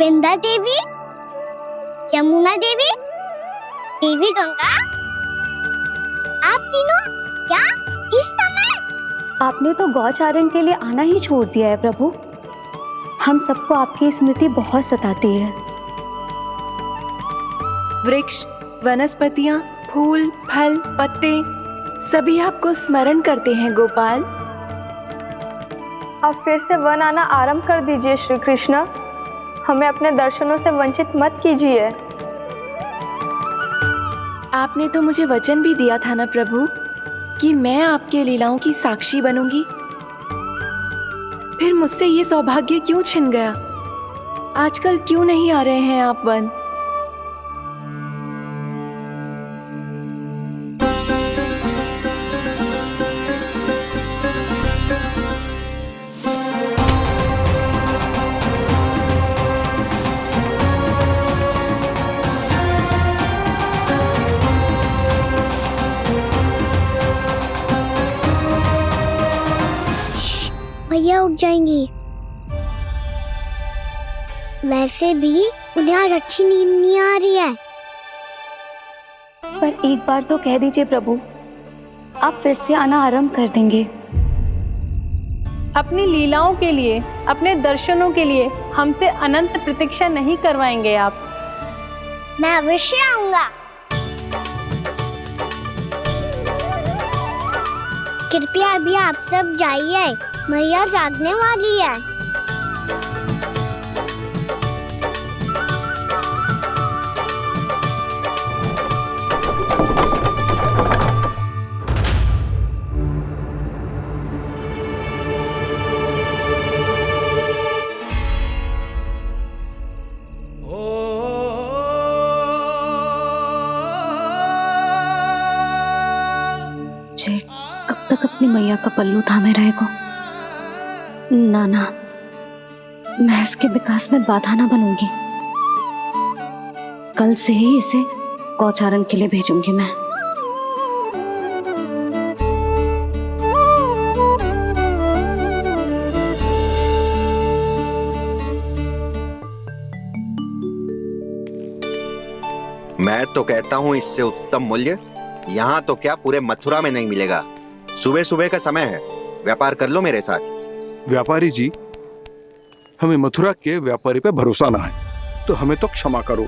वृंदा देवी, यमुना देवी, देवी गंगा, आप तीनों क्या इस समय? आपने तो गौचारण के लिए आना ही छोड़ दिया है प्रभु। हम सबको आपकी स्मृति बहुत सताती है। वृक्ष, वनस्पतियां, फूल, फल, पत्ते सभी आपको स्मरण करते हैं गोपाल। अब फिर से वन आना आरंभ कर दीजिए श्री कृष्ण। हमें अपने दर्शनों से वंचित मत कीजिए। आपने तो मुझे वचन भी दिया था ना प्रभु कि मैं आपके लीलाओं की साक्षी बनूंगी। फिर मुझसे ये सौभाग्य क्यों छिन गया? आजकल क्यों नहीं आ रहे हैं आप वन? भैया उठ जाएंगी। वैसे भी उन्हें आज अच्छी नींद नहीं आ रही है। पर एक बार तो कह दीजिए प्रभु, आप फिर से आना आरंभ कर देंगे। अपनी लीलाओं के लिए, अपने दर्शनों के लिए हमसे अनंत प्रतीक्षा नहीं करवाएंगे आप? मैं अवश्य आऊंगा। कृपया अभी आप सब जाइए, मैया जागने वाली है। जे कब तक अपनी मैया का पल्लू थामे रहेगा? ना ना, मैं इसके विकास में बाधा ना बनूंगी। कल से ही इसे गौचारण के लिए भेजूंगी मैं। मैं तो कहता हूँ इससे उत्तम मूल्य यहाँ तो क्या पूरे मथुरा में नहीं मिलेगा। सुबह सुबह का समय है, व्यापार कर लो मेरे साथ। व्यापारी जी, हमें मथुरा के व्यापारी पे भरोसा ना है, तो हमें तो क्षमा करो।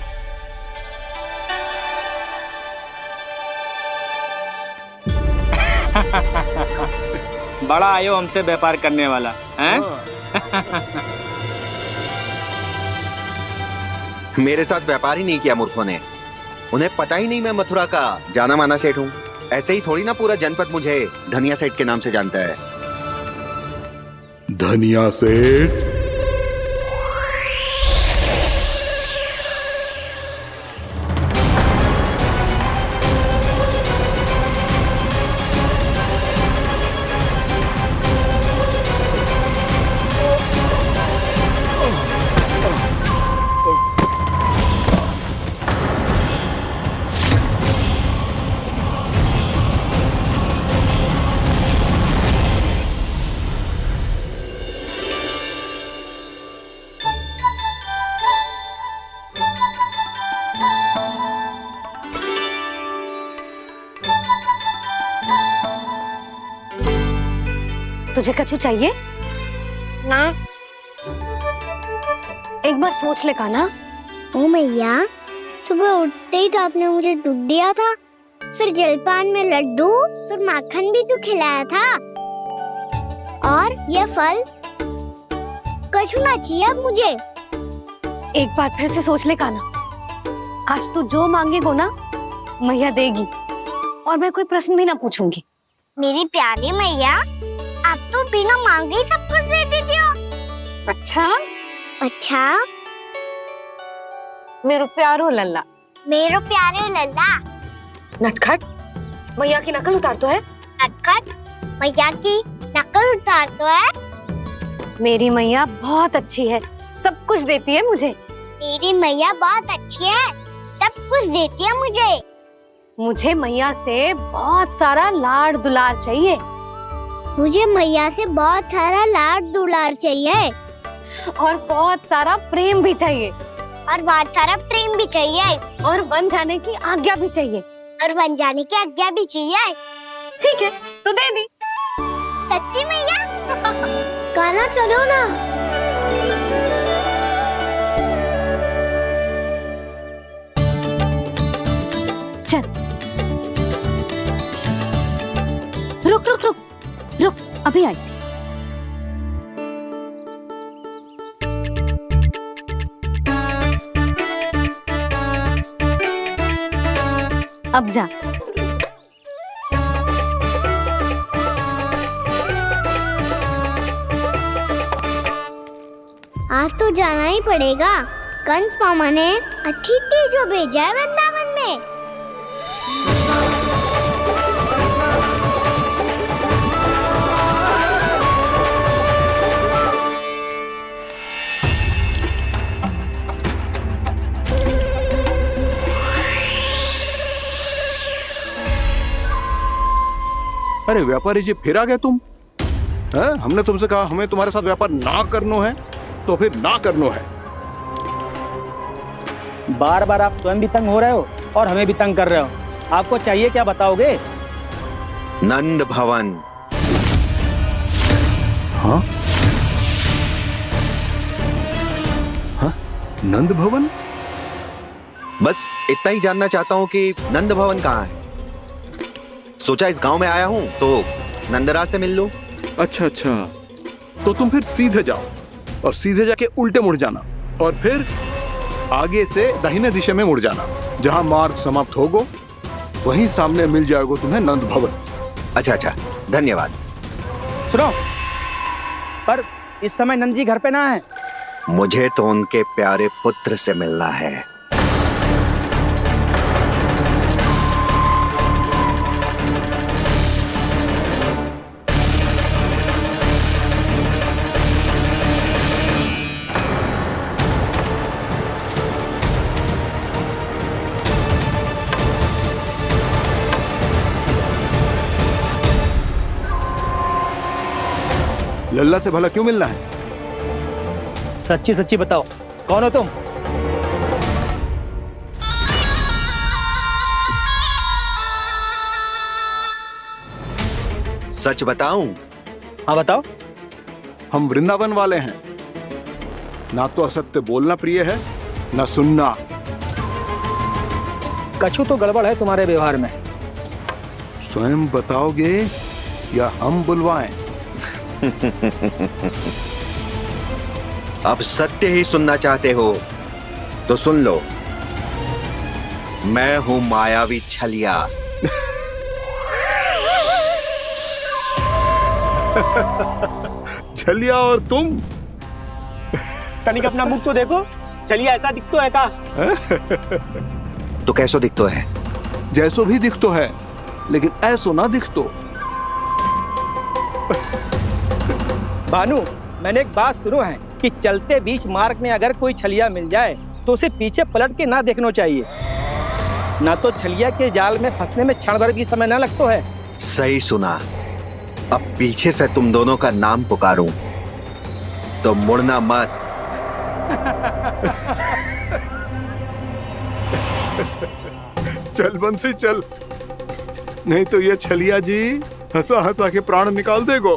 बड़ा आयो हमसे व्यापार करने वाला हैं? मेरे साथ व्यापार ही नहीं किया मूर्खों ने। उन्हें पता ही नहीं मैं मथुरा का जाना माना सेठ हूँ। ऐसे ही थोड़ी ना पूरा जनपद मुझे धनिया सेठ के नाम से जानता है। धनिया सेठ? तुझे कछु चाहिए? ना। एक बार सोच ले कान्हा। ओ मैया, सुबह उठते ही तो आपने मुझे दूध दिया था, फिर जलपान में लड्डू, फिर माखन भी तो खिलाया था। और ये फल कछु ना चाहिए अब मुझे। एक बार फिर से सोच ले कान्हा। आज तू जो मांगेगो ना, मैया देगी, और मैं कोई प्रश्न भी ना पूछूंगी। मेरी प्यारी मैया, आप तो बिना मांगे ही सब कुछ दे देती हो। अच्छा? अच्छा? मेरो प्यारो लल्ला। मेरो प्यारे लल्ला। नटखट, मैया की नकल उतार तो है। नटखट, मैया की नकल उतार तो है। मेरी मैया बहुत अच्छी है, सब कुछ देती है मुझे। मेरी मैया बहुत अच्छी है, सब कुछ देती है मुझे। मुझे मैया से बहुत सारा लाड़ दुलार चाहिए। मुझे मैया से बहुत सारा लाड दुलार चाहिए और बहुत सारा प्रेम भी चाहिए। और बहुत सारा प्रेम भी चाहिए और बन जाने की आज्ञा भी चाहिए। और बन जाने की आज्ञा भी चाहिए। ठीक है, तो दे दी। सच्ची मैया? गाना चलो ना। चल, रुक रुक रुक रुक, अभी आई। अब जा। आज तो जाना ही पड़ेगा। कंस मामा ने अतिथि जो भेजा है वृंदावन में। अरे व्यापारी जी, फिर आ गए तुम? हैं? हमने तुमसे कहा हमें तुम्हारे साथ व्यापार ना करनो है, तो फिर ना करनो है। बार बार आप स्वयं भी तंग हो रहे हो और हमें भी तंग कर रहे हो। आपको चाहिए क्या बताओगे? नंद भवन। हाँ? हाँ? नंद भवन? बस इतना ही जानना चाहता हूँ कि नंद भवन कहाँ है। सोचा इस गांव में आया हूँ तो नंदराज से मिल लूं। अच्छा अच्छा, तो तुम फिर सीधे जाओ और सीधे जाके उल्टे मुड़ जाना और फिर आगे से दाहिने दिशा में मुड़ जाना। जहां मार्ग समाप्त होगो वहीं सामने मिल जाएगा तुम्हें नंद भवन। अच्छा अच्छा, धन्यवाद। सुनो, पर इस समय नंद जी घर पे ना है। मुझे तो उनके प्यारे पुत्र से मिलना है। लल्ला से भला क्यों मिलना है? सच्ची सच्ची बताओ, कौन हो तुम? सच बताऊं? हाँ बताओ। हम वृंदावन वाले हैं। ना तो असत्य बोलना प्रिय है, ना सुनना। कछु तो गड़बड़ है तुम्हारे व्यवहार में। स्वयं बताओगे या हम बुलवाएं? अब सत्य ही सुनना चाहते हो तो सुन लो। मैं हूं मायावी छलिया। छलिया और तुम? तनिक अपना मुख तो देखो, चलिए ऐसा दिखतो है का? तो कैसो दिखतो है? जैसो भी दिखतो है, लेकिन ऐसो ना दिखतो। भानु, मैंने एक बात सुनो है कि चलते बीच मार्ग में अगर कोई छलिया मिल जाए तो उसे पीछे पलट के ना देखना चाहिए, ना तो छलिया के जाल में फंसने में क्षण भर भी समय ना लगता है। सही सुना। अब पीछे से तुम दोनों का नाम पुकारूं तो मुड़ना मत। चल बंसी चल, नहीं तो ये छलिया जी हंसा हंसा के प्राण निकाल देगो।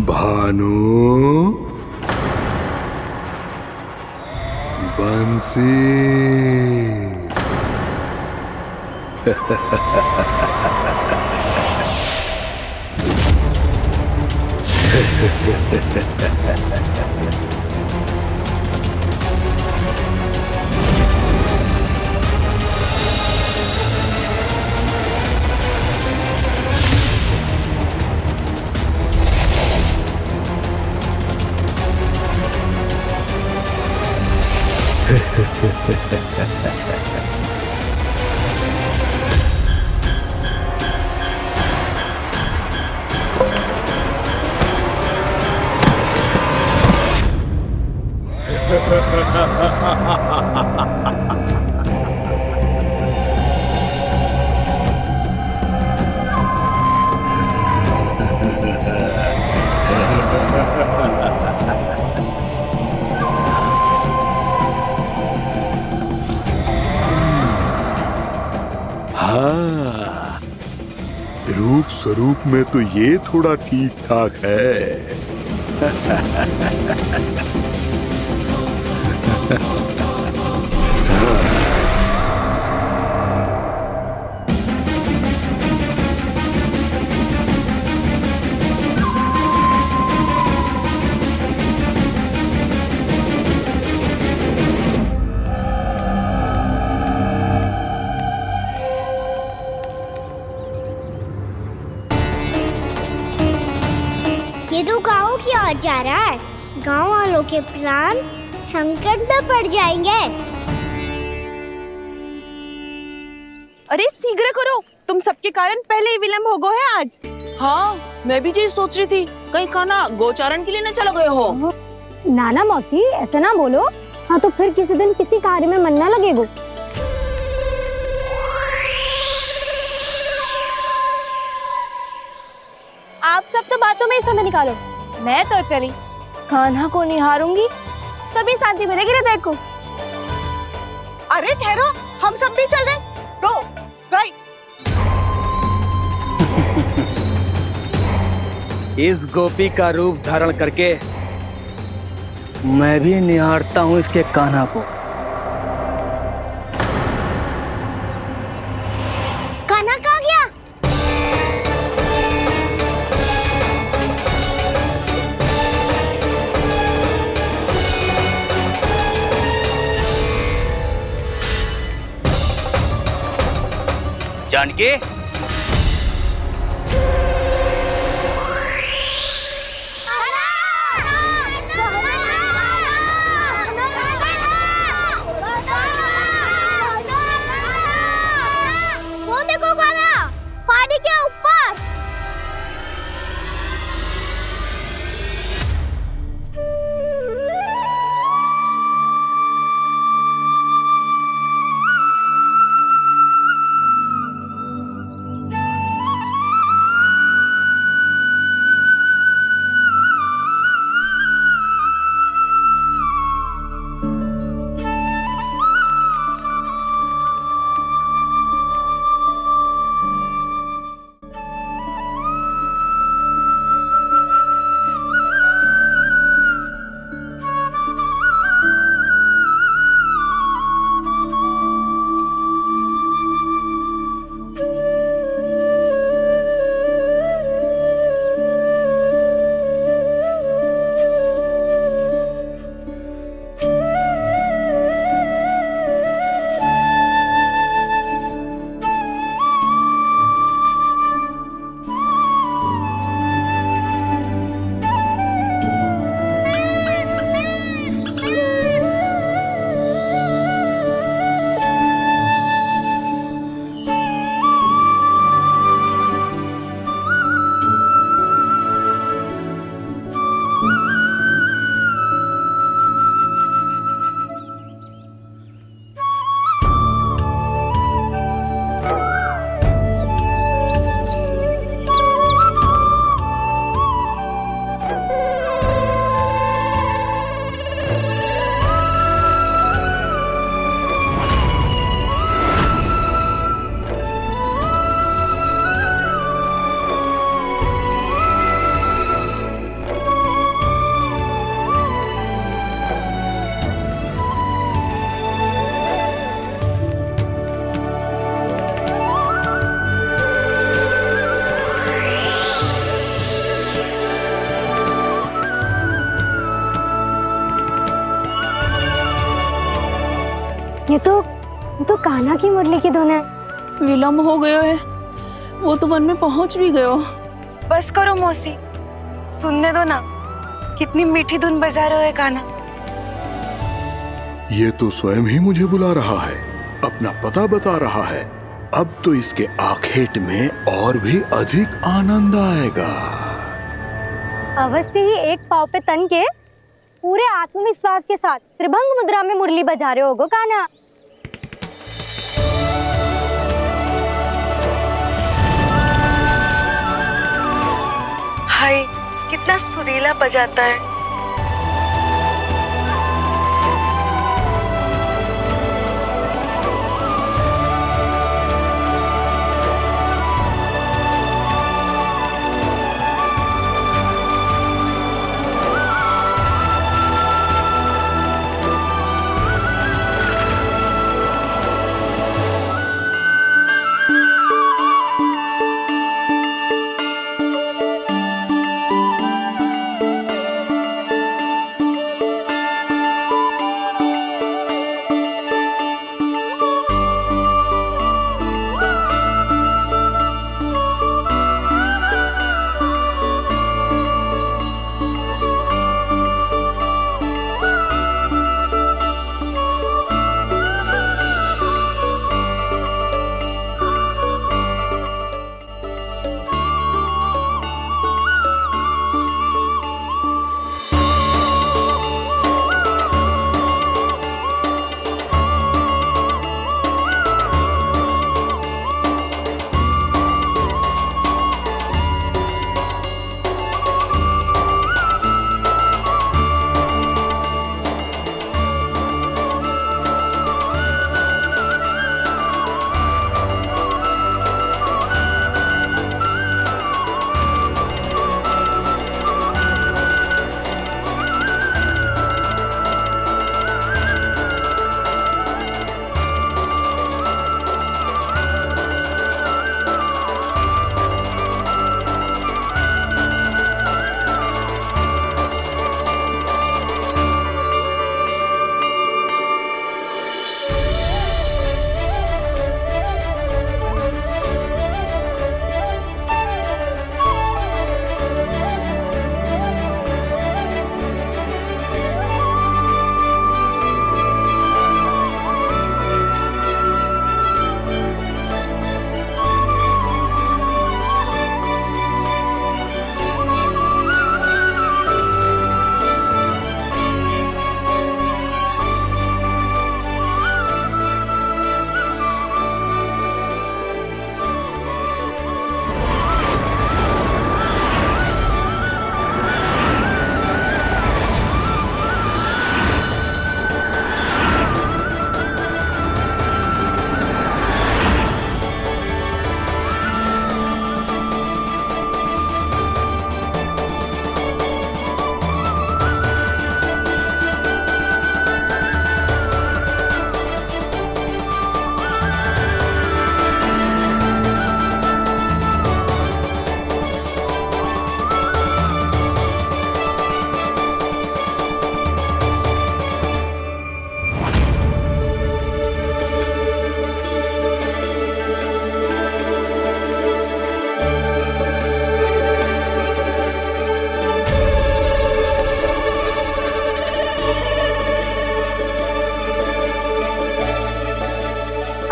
भानु, बंसी। हाँ, रूप स्वरूप में तो ये थोड़ा ठीक ठाक है। ये तो गाँव की ओर जा रहा है। गाँव वालों के प्राण संकट में पड़ जाएंगे। अरे शीघ्र करो, तुम सबके कारण पहले ही विलंब हो गया है आज। हाँ, मैं भी यही सोच रही थी, कहीं खाना गोचारण के लिए न चला गए हो। नाना मौसी ऐसे ना बोलो। हाँ तो फिर किसी दिन किसी कार्य में मन ना लगेगा। आप सब तो बातों में ही समय निकालो। मैं तो चली कान्हा को निहारूंगी, तभी शांति मिलेगी हृदय को। अरे ठहरो, हम सब भी चल रहे। रो, गई। इस गोपी का रूप धारण करके मैं भी निहारता हूँ इसके कान्हा को। कान्हा कहाँ गया? जानकी, वो देखो कान्हा, पहाड़ी के ऊपर। ये तो कान्हा की मुरली की धुन है। विलंब हो गयो है, वो तो वन में पहुंच भी गयो। बस करो मौसी, सुनने दो ना, कितनी मीठी धुन बजा रहे हो कान्हा। ये तो स्वयं ही मुझे बुला रहा है, अपना पता बता रहा है। अब तो इसके आखेट में और भी अधिक आनंद आएगा। अवश्य ही एक पाव पे तन के पूरे आत्मविश्वास के साथ त्रिभंग मुद्रा में मुरली बजा रहे होगो कान्हा। हाय, कितना सुरीला बजाता है।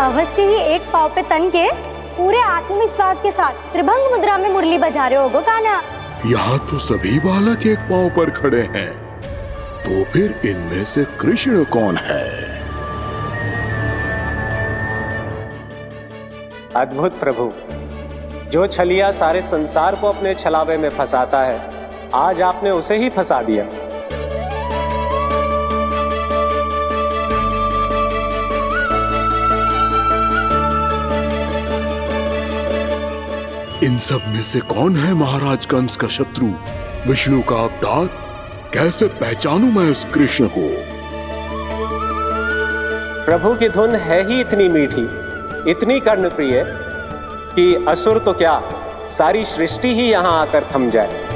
अवश्य ही एक पाव पे तन के पूरे आत्मविश्वास के साथ त्रिभंग मुद्रा में मुरली बजा रहे होगो कान्हा। यहाँ तो सभी बालक एक पांव पर खड़े हैं, तो फिर इनमें से कृष्ण कौन है? अद्भुत प्रभु, जो छलिया सारे संसार को अपने छलावे में फंसाता है, आज आपने उसे ही फंसा दिया। इन सब में से कौन है महाराज कंस का शत्रु, विष्णु का अवतार? कैसे पहचानूं मैं उस कृष्ण को? प्रभु की धुन है ही इतनी मीठी, इतनी कर्णप्रिय कि असुर तो क्या, सारी सृष्टि ही यहां आकर थम जाए।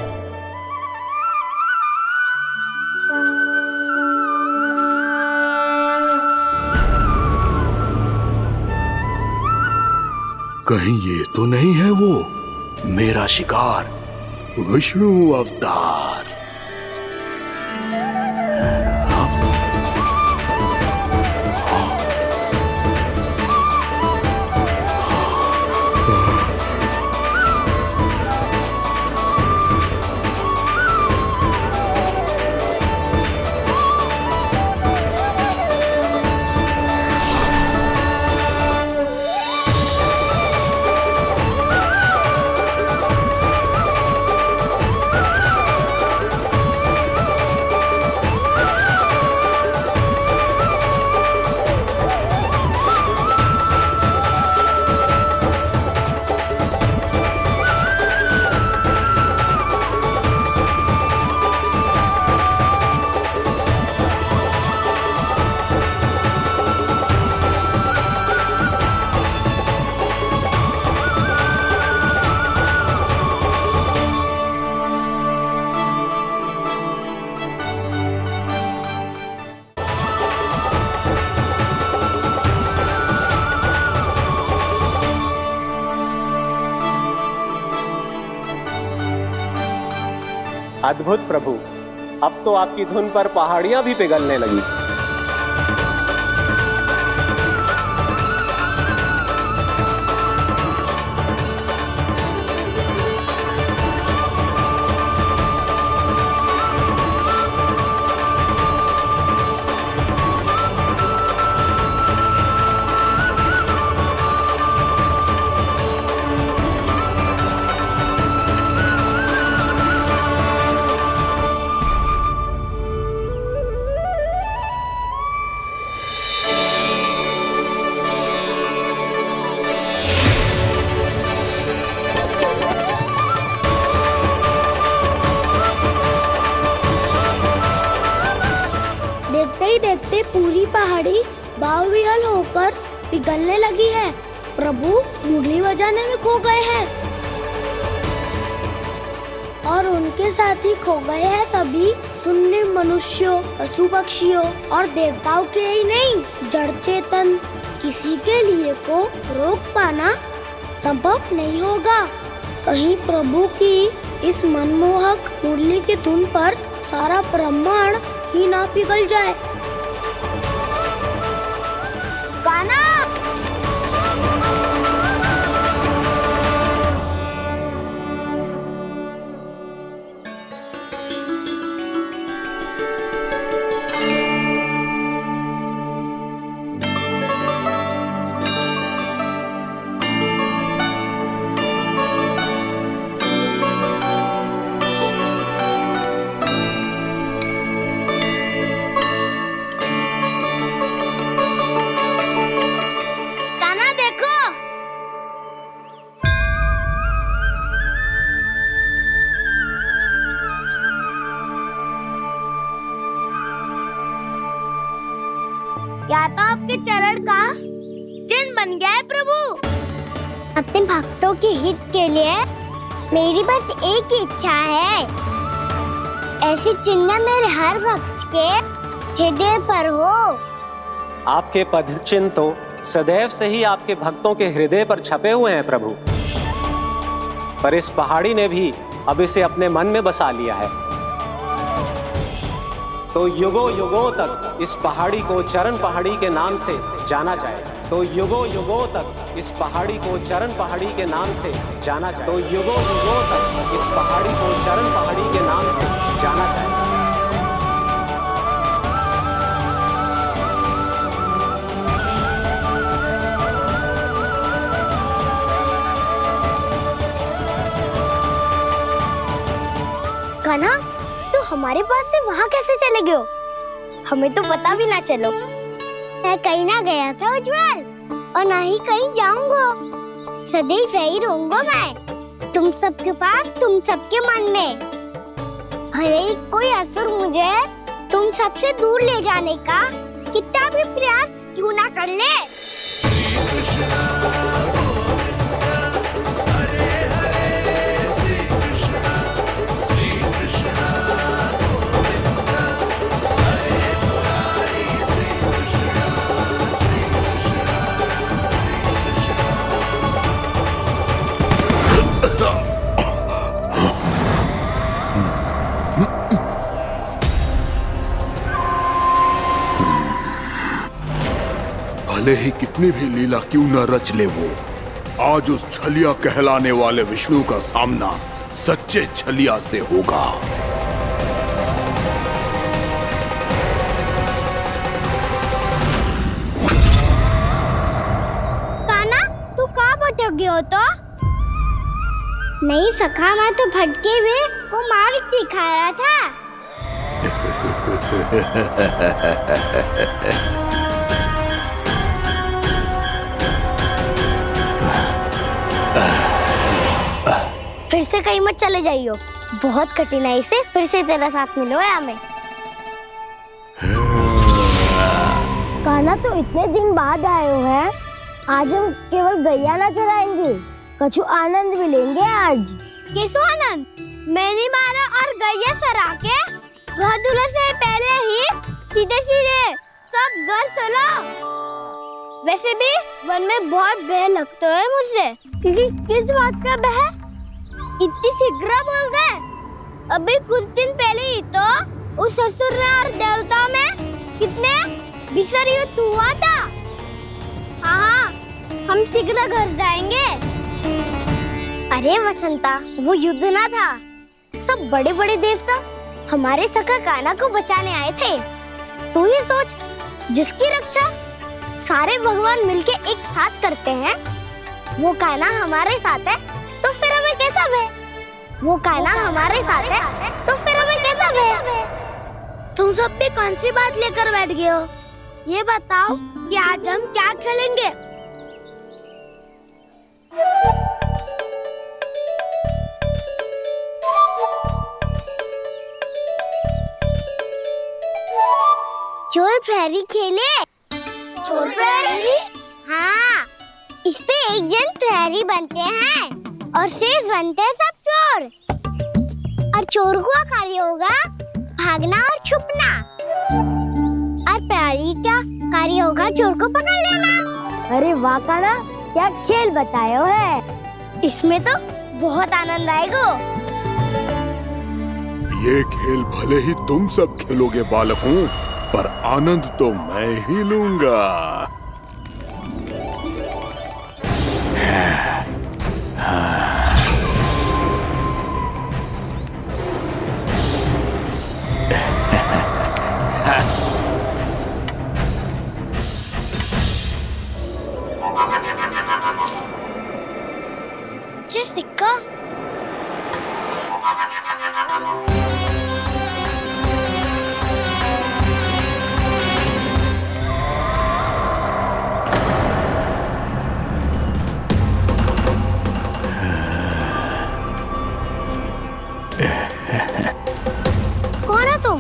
कहीं ये तो नहीं है वो मेरा शिकार, विष्णु अवतार? अद्भुत प्रभु, अब तो आपकी धुन पर पहाड़ियां भी पिघलने लगी। देखते ही देखते पूरी पहाड़ी बावरियल होकर पिघलने लगी है। प्रभु मुरली बजाने में खो गए हैं और उनके साथ ही खो गए हैं सभी सुनने मनुष्यों, पशु पक्षियों और देवताओं के ही नहीं, जड़ चेतन किसी के लिए को रोक पाना संभव नहीं होगा। कहीं प्रभु की इस मनमोहक मुरली की धुन पर सारा ब्रह्मांड ही ना पिघल जाए। गाना या तो आपके चरण का चिन्ह बन गया है प्रभु। अपने भक्तों के हित के लिए मेरी बस एक ही इच्छा है, ऐसी चिन्ह मेरे हर भक्त के हृदय पर हो। आपके पद चिन्ह तो सदैव से ही आपके भक्तों के हृदय पर छपे हुए हैं प्रभु, पर इस पहाड़ी ने भी अब इसे अपने मन में बसा लिया है। तो युगों युगों तक इस पहाड़ी को चरण पहाड़ी के नाम से जाना जाएगा। तो युगों युगों तक इस पहाड़ी को चरण पहाड़ी के नाम से जाना जाएगा। तो युगों युगों तक इस पहाड़ी को चरण पहाड़ी के नाम से जाना जाएगा। कान्हा, तो हमारे पास से वहाँ कैसे चले गए हो? हमें तो पता भी ना चलो। मैं कहीं ना गया था उज्जवल, और ना ही कहीं जाऊंगा। सदैव यही रहूंगा मैं, तुम सबके पास, तुम सबके मन में। भले ही कोई असुर मुझे तुम सबसे दूर ले जाने का कितना भी प्रयास क्यों ना कर ले। भले ही कितनी भी लीला क्यों न रच ले वो, आज उस छलिया कहलाने वाले विष्णु का सामना सच्चे छलिया से होगा। कान्हा, तू कहाँ भटक गए हो? तो नहीं सखा, मैं तो भटके हुए वो मार्ग दिखा रहा था। फिर से कहीं मत चले जाइयो, बहुत कठिनाई से फिर से तेरा साथ मिलो है हमें। कान्हा, तो इतने दिन बाद आए हो हैं, आज हम केवल गैया ना चलाएंगे, कछु आनंद भी लेंगे आज। कैसो आनंद? मैंने मारा और गैया सरा के घर दूल्हे से पहले ही सीधे सीधे सब घर चलो। वैसे भी वन में बहुत भय लगता है मुझे, क्योंकि किस बात का भय? इतनी शीघ्र बोल गए। अभी कुछ दिन पहले ही तो उस ससुर ने और देवता में कितने भीषण युद्ध हुआ था। हाँ, हम शीघ्र घर जाएंगे। अरे वसंता, वो युद्ध ना था, सब बड़े बड़े देवता हमारे सखा कान्हा को बचाने आए थे। तू ही सोच, जिसकी रक्षा सारे भगवान मिलके एक साथ करते हैं, वो कान्हा हमारे साथ है तो फिर हमें कैसा भय? वो कान्हा हमारे साथ है तो फिर हमें कैसा भय? तुम सब भी कौन सी बात लेकर बैठ गए हो? ये बताओ कि आज हम क्या खेलेंगे? चोर प्रहरी खेले। चोर प्रहरी? हाँ, इस पे एक जन प्रहरी बनते हैं और शेष बनते हैं सब चोर। और चोर का कार्य होगा भागना और छुपना, और प्रहरी का कार्य होगा चोर को पकड़ लेना। अरे वाह कान्हा, क्या खेल बताए हो है। इसमें तो बहुत आनंद आएगा। ये खेल भले ही तुम सब खेलोगे बालकों, पर आनंद तो मैं ही लूंगा। ये सिक्का कौन है तुम?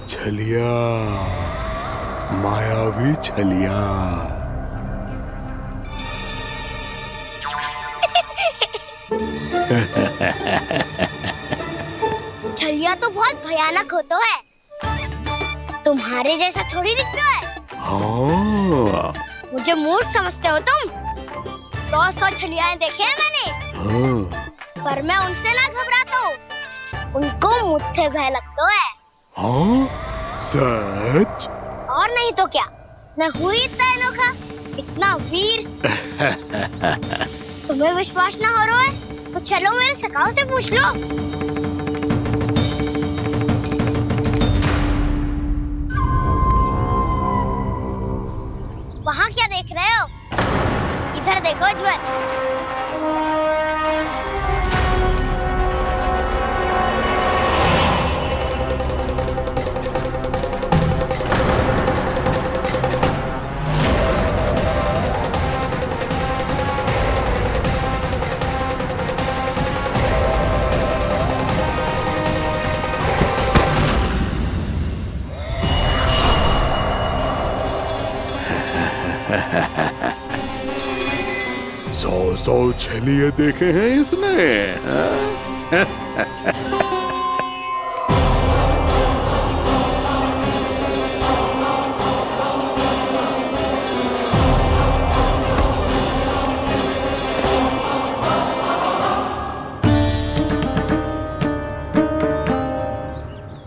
छलिया, मायावी छलिया। छलिया तो बहुत भयानक होता है, तुम्हारे जैसा थोड़ी दिखता है। हाँ। मुझे मूर्ख समझते हो तुम? 100 छलियाएं देखे हैं मैंने। हाँ। पर मैं उनसे ना घबराता हूँ, उनको मुझसे भय लगता है। हाँ? सच? और नहीं तो क्या, मैं हूँ इतना अनोखा, इतना वीर। तुम्हें विश्वास ना हो रहा है तो चलो मेरे सखाओं से पूछ लो। वहाँ क्या देख रहे हो? इधर देखो ज्वर। सौ छलिए देखे हैं इसने।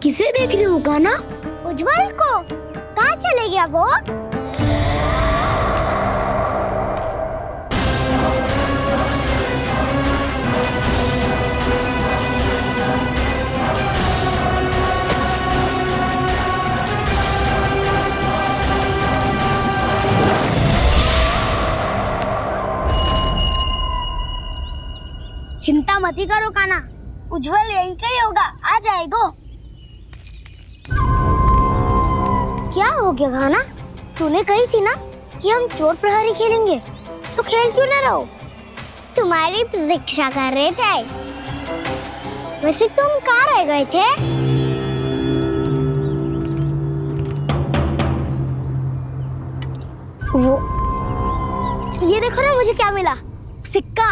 किसे देख रही हो कान्हा? उज्जवल को। कहाँ चले गया वो? चिंता मत करो कान्हा, उज्जवल यही का ही होगा, आ जाएगा। क्या हो गया कान्हा? तूने कही थी ना कि हम चोर प्रहरी खेलेंगे, तो खेल क्यों ना रहो? तुम्हारी प्रतीक्षा कर रहे थे। वैसे तुम कहाँ रह गए थे? वो ये देखो ना, मुझे क्या मिला? सिक्का।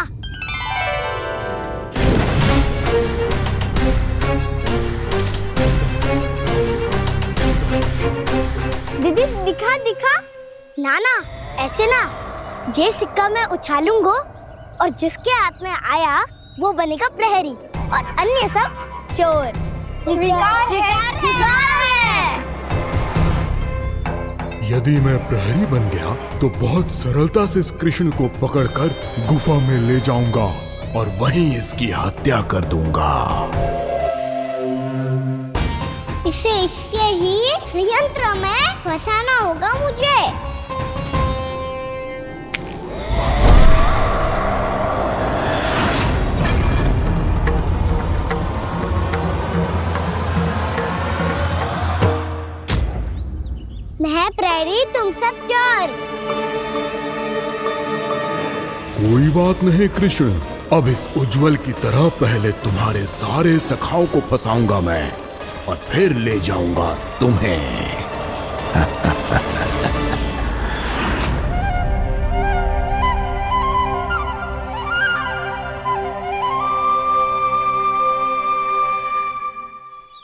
दीदी दिखा दिखा। ना ना, ऐसे ना। ये सिक्का मैं उछालूंगा और जिसके हाथ में आया वो बनेगा प्रहरी और अन्य सब चोर स्वीकार है। यदि मैं प्रहरी बन गया तो बहुत सरलता से इस कृष्ण को पकड़कर गुफा में ले जाऊंगा और वहीं इसकी हत्या कर दूंगा। इसे इसके ही यंत्र में फंसाना होगा मुझे। मैं प्रहरी, तुम सब चोर। कोई बात नहीं कृष्ण, अब इस उज्जवल की तरह पहले तुम्हारे सारे सखाओं को फंसाऊंगा मैं और फिर ले जाऊंगा तुम्हें।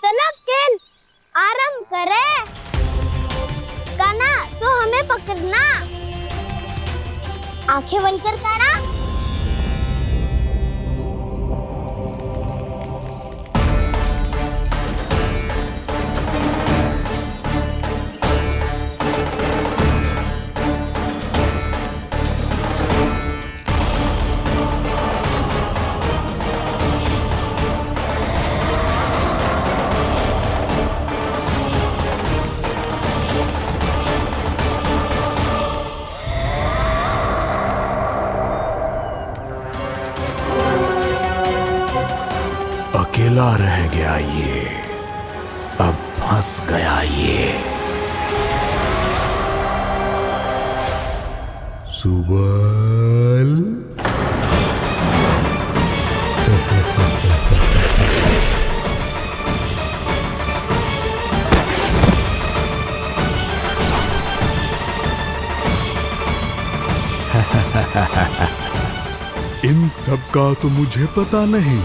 चलो खेल आरंभ करें। कान्हा, तो हमें पकड़ना। आंखें बंद कर कान्हा। अकेला रह गया ये, अब फंस गया ये। सुबल इन सब का तो मुझे पता नहीं,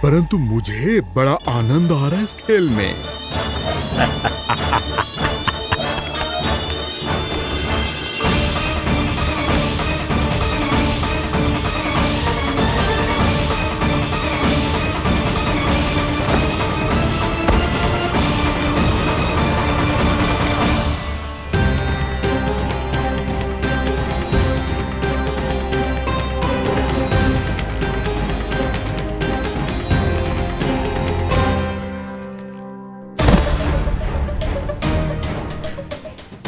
परंतु मुझे बड़ा आनंद आ रहा है इस खेल में।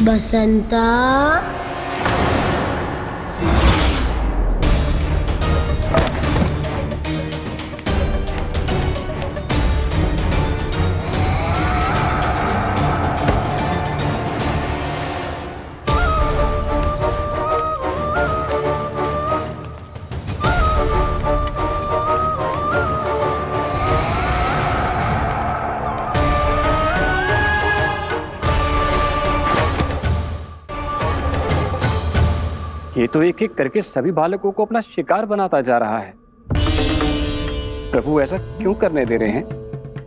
बसंता, ये तो एक एक करके सभी बालकों को अपना शिकार बनाता जा रहा है। प्रभु ऐसा क्यों करने दे रहे हैं?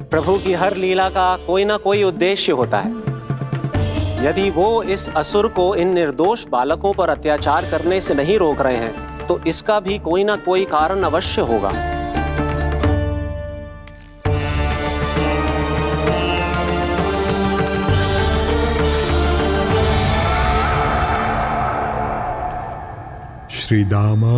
प्रभु की हर लीला का कोई ना कोई उद्देश्य होता है। यदि वो इस असुर को इन निर्दोष बालकों पर अत्याचार करने से नहीं रोक रहे हैं तो इसका भी कोई ना कोई कारण अवश्य होगा। श्रीदामा,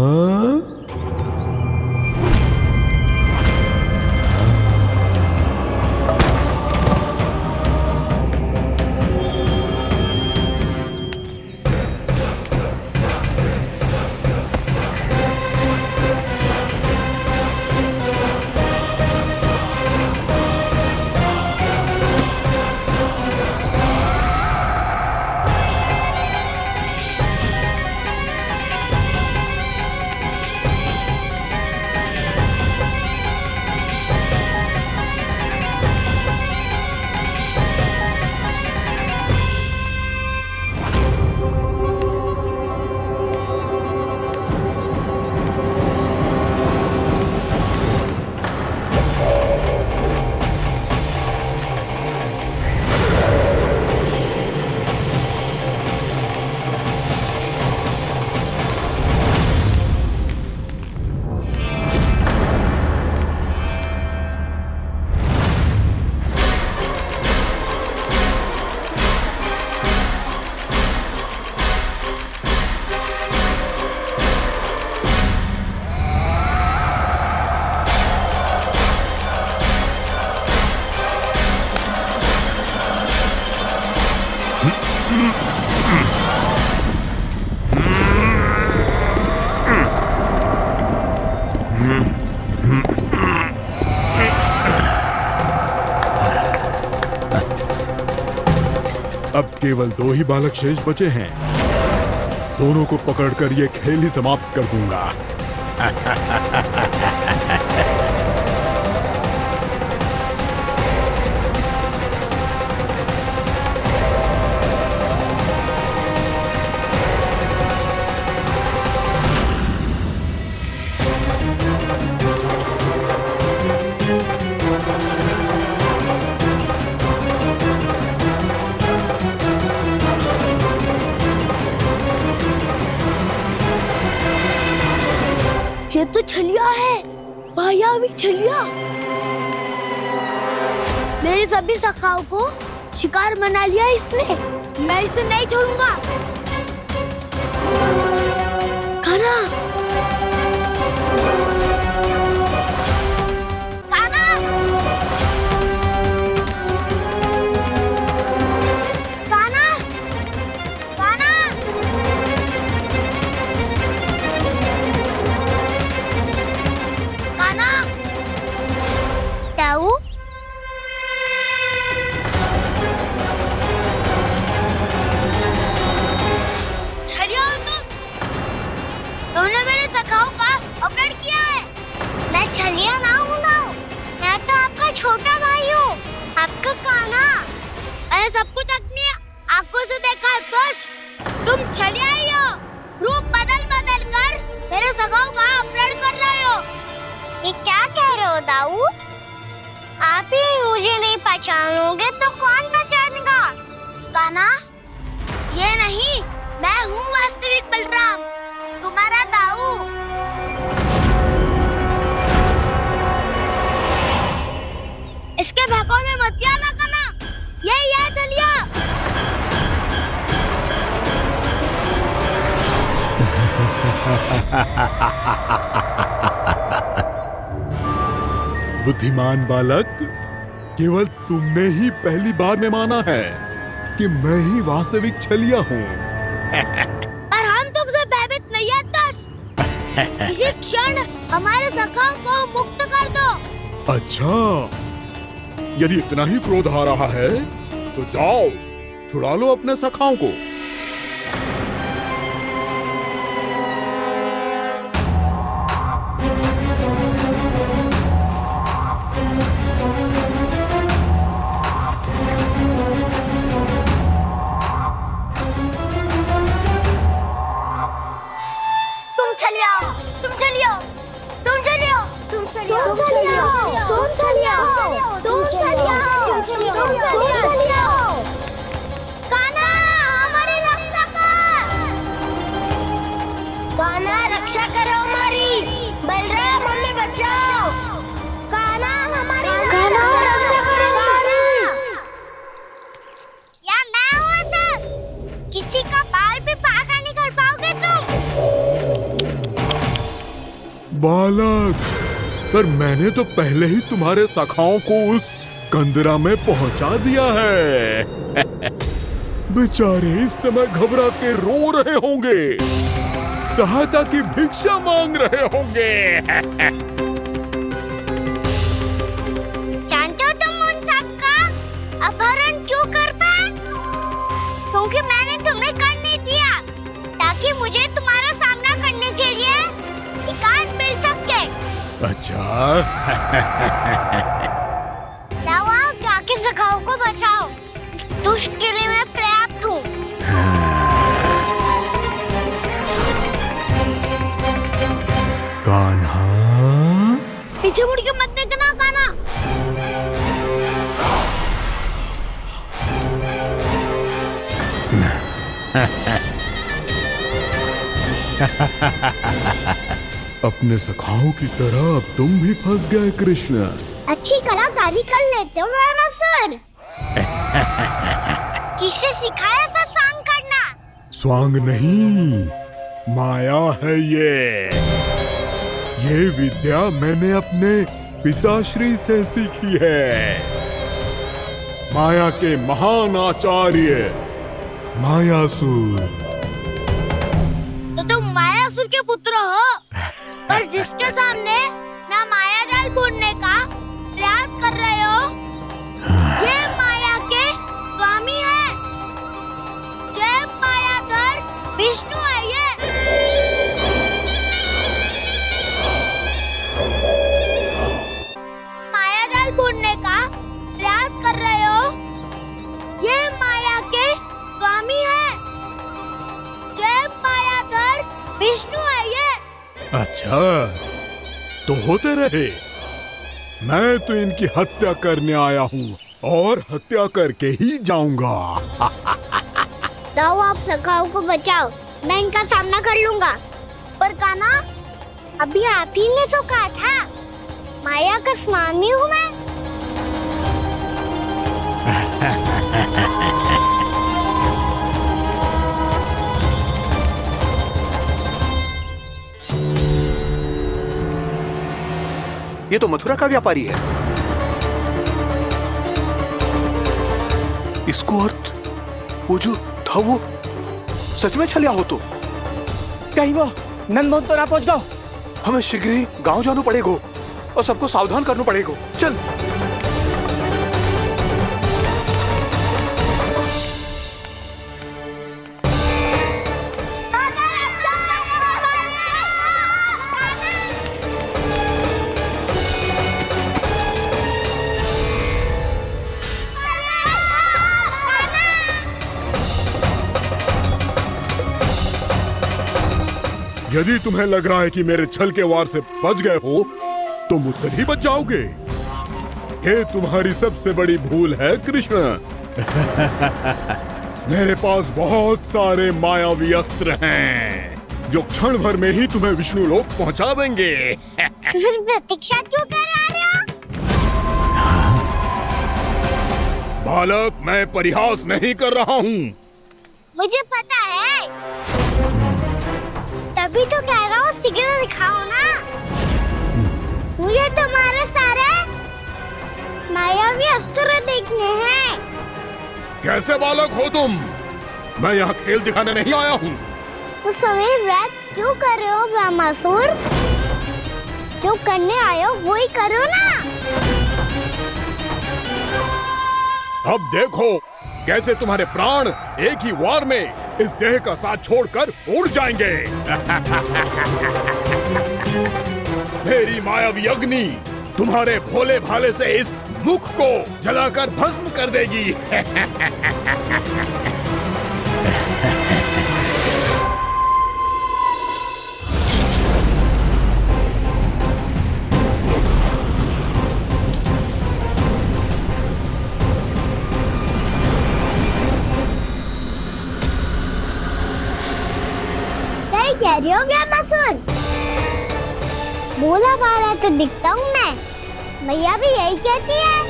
केवल 2 ही बालक शेष बचे हैं। दोनों को पकड़कर ये खेल ही समाप्त कर दूंगा। ये तो छलिया है, मायावी छलिया। मेरे सभी सखाओं को शिकार बना लिया इसने। मैं इसे नहीं छोड़ूंगा। कान्हा, कान्हा, कान्हा, कान्हा। कान्हा, ताऊ, छलिया हो तुमने मेरे सखाओं का अपहरण किया है। मैं छलिया ना हूँ ना, मैं तो आपका छोटा भाई हूँ, आपका कान्हा। मैंने सब कुछ अपनी आंखों से देखा है। बस तुम छलिया ही हो, रूप बदल बदल कर मेरे सखाओं का अपहरण कर रहे हो। ये क्या कह रहे हो दाऊ? आप ही मुझे नहीं पहचानोगे तो कौन पहचानेगा? कान्हा, ये नहीं, मैं हूँ वास्तविक बलराम, तुम्हारा दाऊ। इसके भौकाल में मत आना कान्हा, ये चलिए। बुद्धिमान बालक, केवल तुमने ही पहली बार में माना है कि मैं ही वास्तविक छलिया हूँ। पर हम तुमसे भयभीत नहीं है दस। इसी क्षण हमारे सखाओं को मुक्त कर दो। अच्छा, यदि इतना ही क्रोध आ रहा है तो जाओ, छुड़ा लो अपने सखाओं को। रक्षा करो हमारी, बलराम हमें बचाओ। कान्हा हमारी रक्षा करो हमारी। या मैं हूँ ऐसा, किसी का बाल भी पाका नहीं कर पाओगे तुम। बालक, पर मैंने तो पहले ही तुम्हारे सखाओं को उस कंदरा में पहुंचा दिया है। बेचारे इस समय घबरा के रो रहे होंगे, सहायता की भिक्षा मांग रहे होंगे। जानते हो तुम उन सबका अपहरण क्यों कर पाए? क्योंकि मैंने तुम्हें कर नहीं दिया, ताकि मुझे तुम्हारा सामना करने के लिए एकांत मिल सके। अच्छा। जाओ, जाके सखाओं को बचाओ। इस दुष्ट के लिए मैं पर्याप्त हूँ। कान्हा, पीछे मुड़ के मत देखना कान्हा। अपने सखाओं की तरह अब तुम भी फंस गए कृष्ण। अच्छी कलाकारी कर लेते हो मेरा सर। किसे सिखाया ऐसा स्वांग करना? स्वांग नहीं, माया है ये विद्या मैंने अपने पिताश्री से सीखी है। माया के महान आचार्य मायासुर। तो तुम मायासुर के पुत्र हो, पर जिसके सामने ना माया जाल बुनने का प्रयास कर रहे हो, ये माया के स्वामी है। विष्णु है ये। माया जाल बुनने का प्रयास कर रहे हो? ये माया के स्वामी है। ये मायाधर विष्णु है ये। अच्छा, तो होते रहे। मैं तो इनकी हत्या करने आया हूँ और हत्या करके ही जाऊंगा। जाओ आप सखाओं को बचाओ, मैं इनका सामना कर लूंगा। पर कान्हा, अभी आप ही ने तो कहा था माया का स्वामी हूँ मैं। ये तो मथुरा का व्यापारी है। इसको अर्थ वो जो था वो सच में छलिया हो तो कहीं वो नंदमोहन तो ना पहुंच गओ। हमें शीघ्र ही गांव जाना पड़ेगा और सबको सावधान करना पड़ेगा। चल। यदि तुम्हें लग रहा है कि मेरे छल के वार से बच गए हो तो मुझसे भी बच जाओगे। ये तुम्हारी सबसे बड़ी भूल है कृष्ण। मेरे पास बहुत सारे मायावी अस्त्र हैं जो क्षण भर में ही तुम्हें विष्णु लोक पहुंचा देंगे। तो फिर प्रतीक्षा क्यों कर रहे हो? बालक, मैं परिहास नहीं कर रहा हूँ। मुझे पता है, तभी तो कह रहा हूँ शीघ्र दिखाओ ना। मुझे तुम्हारे सारे मायावी अस्त्र देखने हैं। कैसे बालक हो तुम? मैं यहाँ खेल दिखाने नहीं आया हूँ। तो समय व्रत क्यों कर रहे हो ब्रह्मासुर? जो करने आए हो वो ही करो ना। अब देखो कैसे तुम्हारे प्राण एक ही वार में इस देह का साथ छोड़कर उड़ जाएंगे। मेरी मायावी अग्नि तुम्हारे भोले भाले से इस मुख को जलाकर भस्म कर देगी। कह रही हो ब्रह्मासुर? बोला बाला तो दिखता हूँ मैं। मैया भी यही कहती है।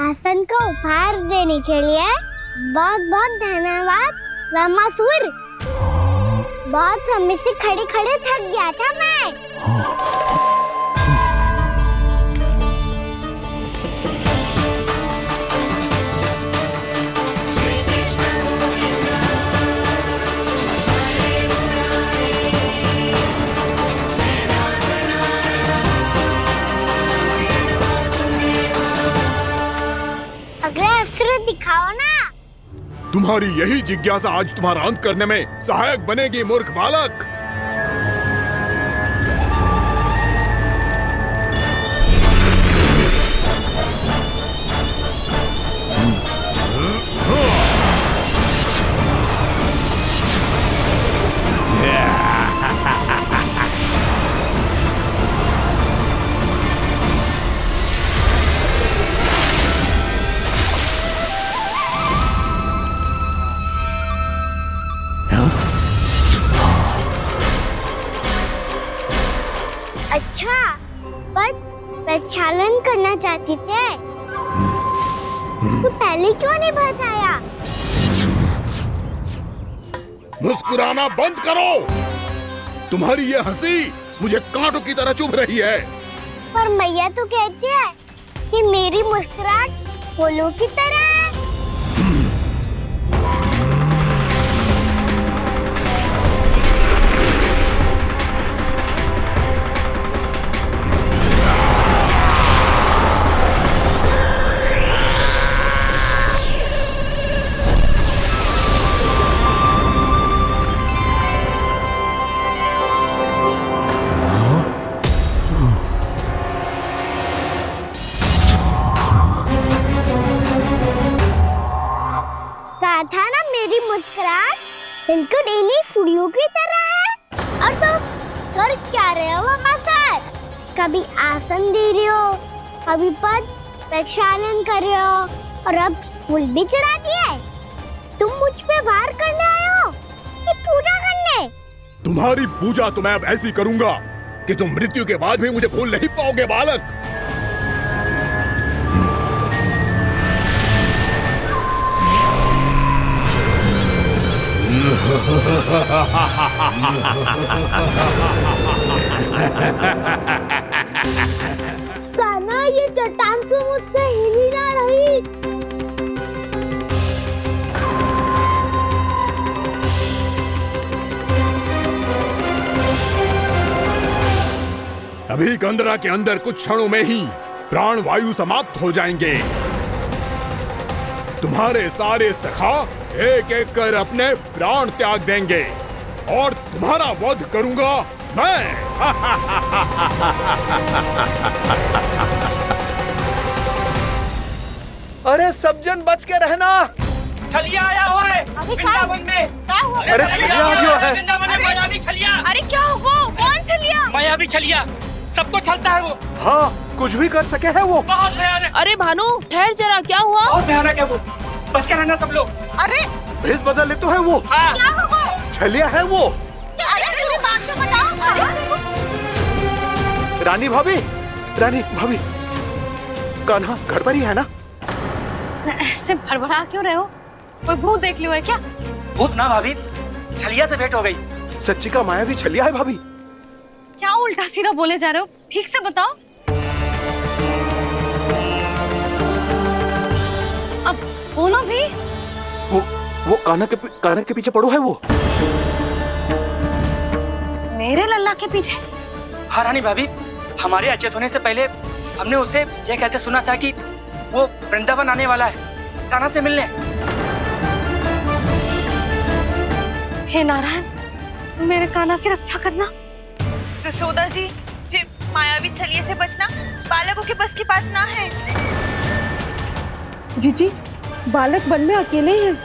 आसन का उपहार देने के लिए बहुत बहुत धन्यवाद ब्रह्मासुर। बहुत समय से खड़े खड़े थक गया था मैं। अगला अस्त्र दिखाओ ना। तुम्हारी यही जिज्ञासा आज तुम्हारा अंत करने में सहायक बनेगी मूर्ख बालक। अच्छा, पर प्रक्षालन करना चाहती थे तो पहले क्यों नहीं बताया? मुस्कुराना बंद करो। तुम्हारी ये हंसी मुझे कांटों की तरह चुभ रही है। पर मैया तो कहती है कि मेरी मुस्कुराहट फूलों की तरह है। था ना मेरी मुस्कुराहट बिल्कुल इन्हीं फूलों की तरह है। और तुम कर क्या रहे हो सर? कभी आसन दे रहे हो, कभी पद प्रक्षालन कर रहे हो और अब फूल भी चढ़ा दिया है। तुम मुझ पे वार करने आए हो कि पूजा करने? तुम्हारी पूजा तो मैं अब ऐसी करूंगा कि तुम मृत्यु के बाद भी मुझे भूल नहीं पाओगे बालक। कान्हा, ये चट्टान तो मुझसे हिल ही ना रही। अभी कंदरा के अंदर कुछ क्षणों में ही प्राण वायु समाप्त हो जाएंगे। तुम्हारे सारे सखा एक एक कर अपने प्राण त्याग देंगे और तुम्हारा वध करूंगा मैं। अरे सब जन बच के रहना। छलिया आया हुआ है वृंदावन में। अरे छलिया आ गया है। वृंदावन में मायावी छलिया। अरे क्या हुआ? कौन छलिया? मायावी छलिया, सबको छलता है वो। हाँ, कुछ भी कर सके है वो। बहुत भयानक। अरे भानु ठहर जरा, क्या हुआ? बहुत भयानक है वो, बच के रहना सब लोग। अरे भेष बदल ले तो है वो। हाँ। क्या हुआ? छलिया है वो। अरे मेरी बात तो बताओ। रानी भाभी, रानी भाभी, कान्हा घर पर ही है ना? ऐसे भड़बड़ा क्यों रहे हो? कोई भूत देख लियो है क्या? भूत ना भाभी, छलिया से भेंट हो गई। सच्ची का मायावी छलिया है भाभी। क्या उल्टा सीधा बोले जा रहे हो? ठीक से बताओ। अब बोलो भी। वो कान्हा के पीछे पड़ो है वो। मेरे लल्ला के पीछे? हाँ रानी भाभी, हमारे अचेत होने से पहले हमने उसे ये कहते सुना था कि वो वृंदावन आने वाला है कान्हा से मिलने। हे नारायण, मेरे कान्हा की रक्षा करना। जसोदा जी, मायावी छलिए से बचना बालकों के बस की बात ना है। जीजी, बालक वन में अकेले हैं।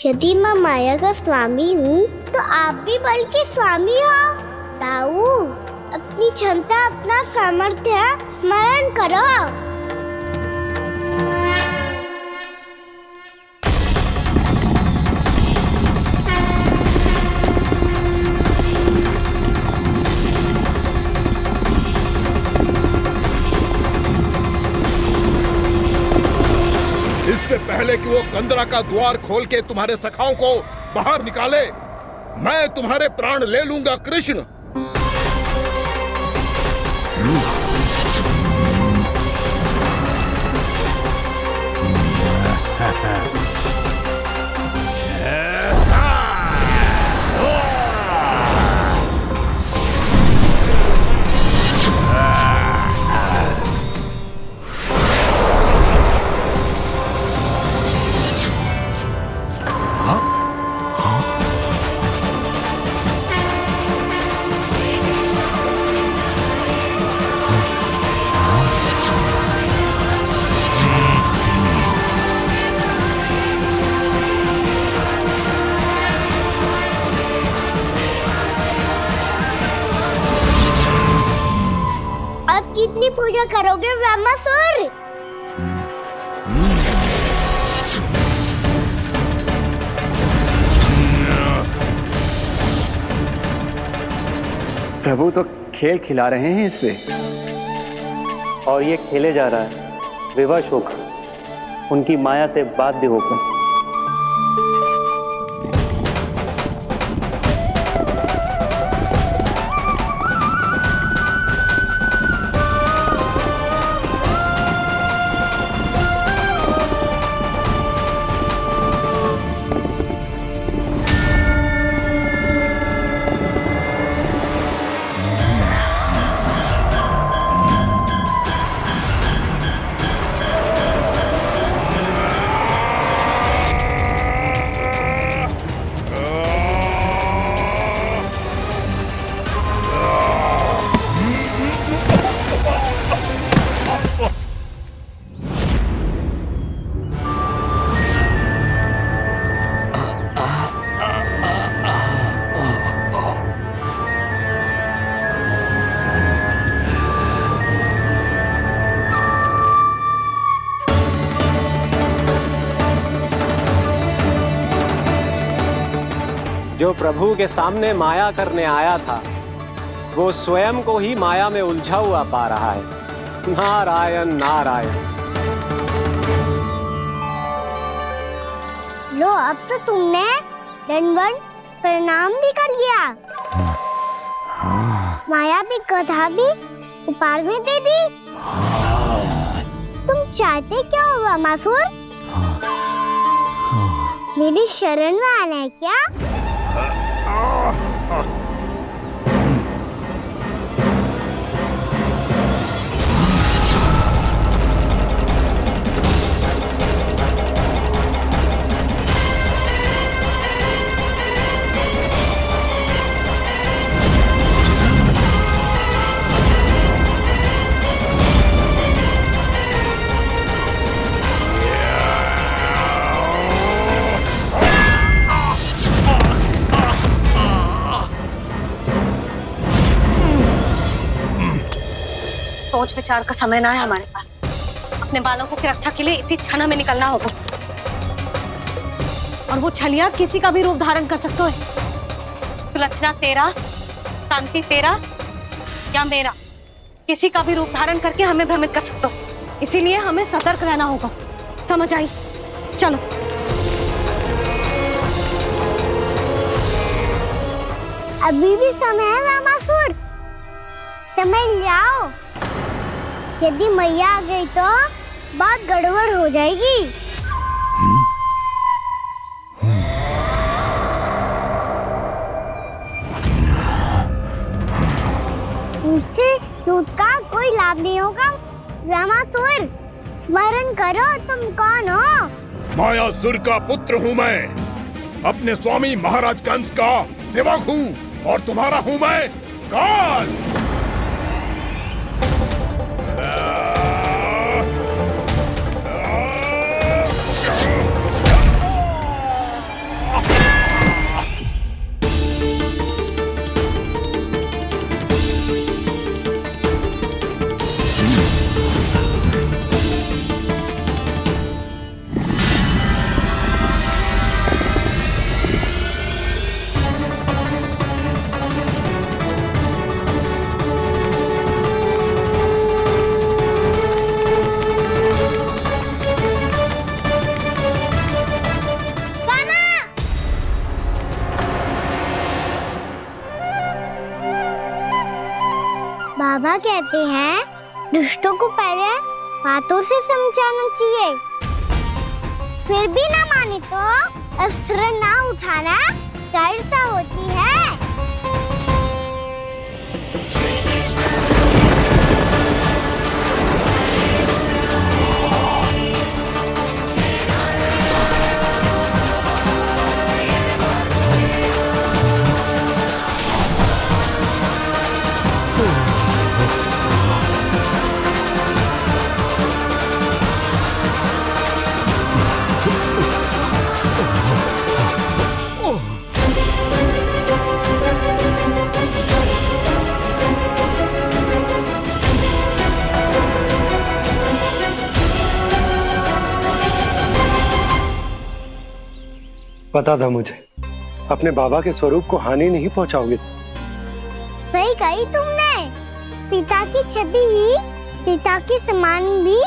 यदि मैं माया का स्वामी हूँ तो आप भी बल के स्वामी हो। ताऊ, अपनी क्षमता, अपना सामर्थ्य स्मरण करो। इससे पहले कि वो कंदरा का द्वार खोल के तुम्हारे सखाओं को बाहर निकाले, मैं तुम्हारे प्राण ले लूंगा कृष्ण। अब कितनी पूजा करोगे ब्रह्मासुर? प्रभु तो खेल खिला रहे हैं इससे, और ये खेले जा रहा है विवश होकर, उनकी माया से बाध्य होकर। जो प्रभु के सामने माया करने आया था, वो स्वयं को ही माया में उलझा हुआ पा रहा है। नारायण नारायण। लो, अब तो तुमने दंडवत प्रणाम भी कर लिया, माया भी कथा भी उपहार में दे दी। तुम चाहते क्या हो ब्रह्मासुर? मेरी शरण में आना है क्या? सोच विचार का समय ना है हमारे पास। अपने बालकों की रक्षा के लिए इसी क्षण में निकलना होगा। और वो छलिया किसी का भी रूप धारण कर सकते हैं। सुलक्षणा तेरा, शांति तेरा या मेरा, किसी का भी रूप धारण करके हमें भ्रमित कर सकते हो। इसीलिए हमें सतर्क रहना होगा। समझ आई? चलो। अभी भी समय है ब्रह्मासुर, समझ जाओ। यदि मैया आ गई तो बात गड़बड़ हो जाएगी। मुझसे झूठ का कोई लाभ नहीं होगा। ब्रह्मासुर, स्मरण करो तुम कौन हो। मायासुर का पुत्र हूँ मैं, अपने स्वामी महाराज कंस का सेवक हूँ, और तुम्हारा हूँ मैं काल। बाबा कहते हैं दुष्टों को पहले बातों से समझाना चाहिए, फिर भी ना माने तो अस्त्र ना उठाना दृढ़ता होती है। पता था मुझे, अपने बाबा के स्वरूप को हानि नहीं पहुंचाओगे। सही कही तुमने। पिता की छवि ही पिता के समान भी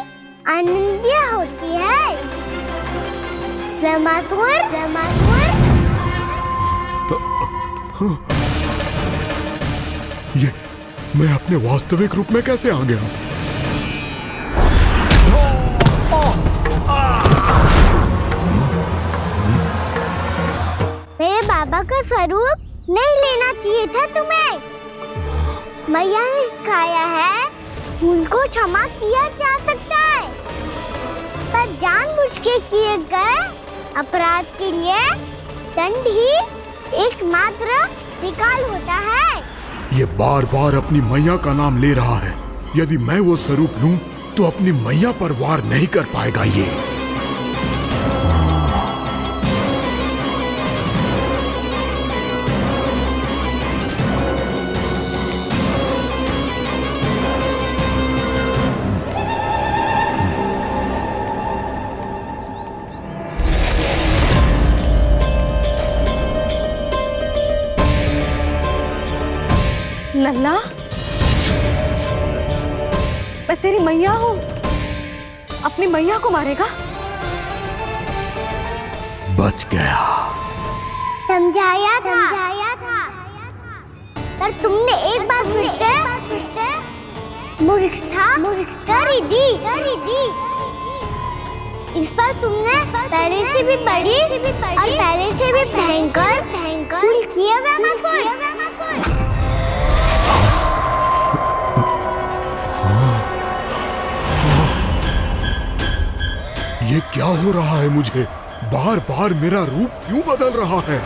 अनन्य होती है। ज़मासुर, ज़मासुर। ये मैं अपने वास्तविक रूप में कैसे आ गया? मेरे बाबा का स्वरूप नहीं लेना चाहिए था तुम्हें। मैया ने सिखाया है, भूल को क्षमा किया जा सकता है, पर जानबूझ के किए गए अपराध के लिए दंड ही एकमात्र निकाल होता है। ये बार बार अपनी मैया का नाम ले रहा है। यदि मैं वो स्वरूप लूं तो अपनी मैया पर वार नहीं कर पाएगा ये। लल्ला, मैं तेरी मैया हूँ, अपनी मैया को मारेगा? बच गया। समझाया था, पर तुमने एक बार फिर से मूर्खता कर ही दी। इस पर तुमने पहले से भी बड़ी और पहले से भी भयंकर भूल किया ज़मासुर। ये क्या हो रहा है मुझे? बार बार मेरा रूप क्यों बदल रहा है?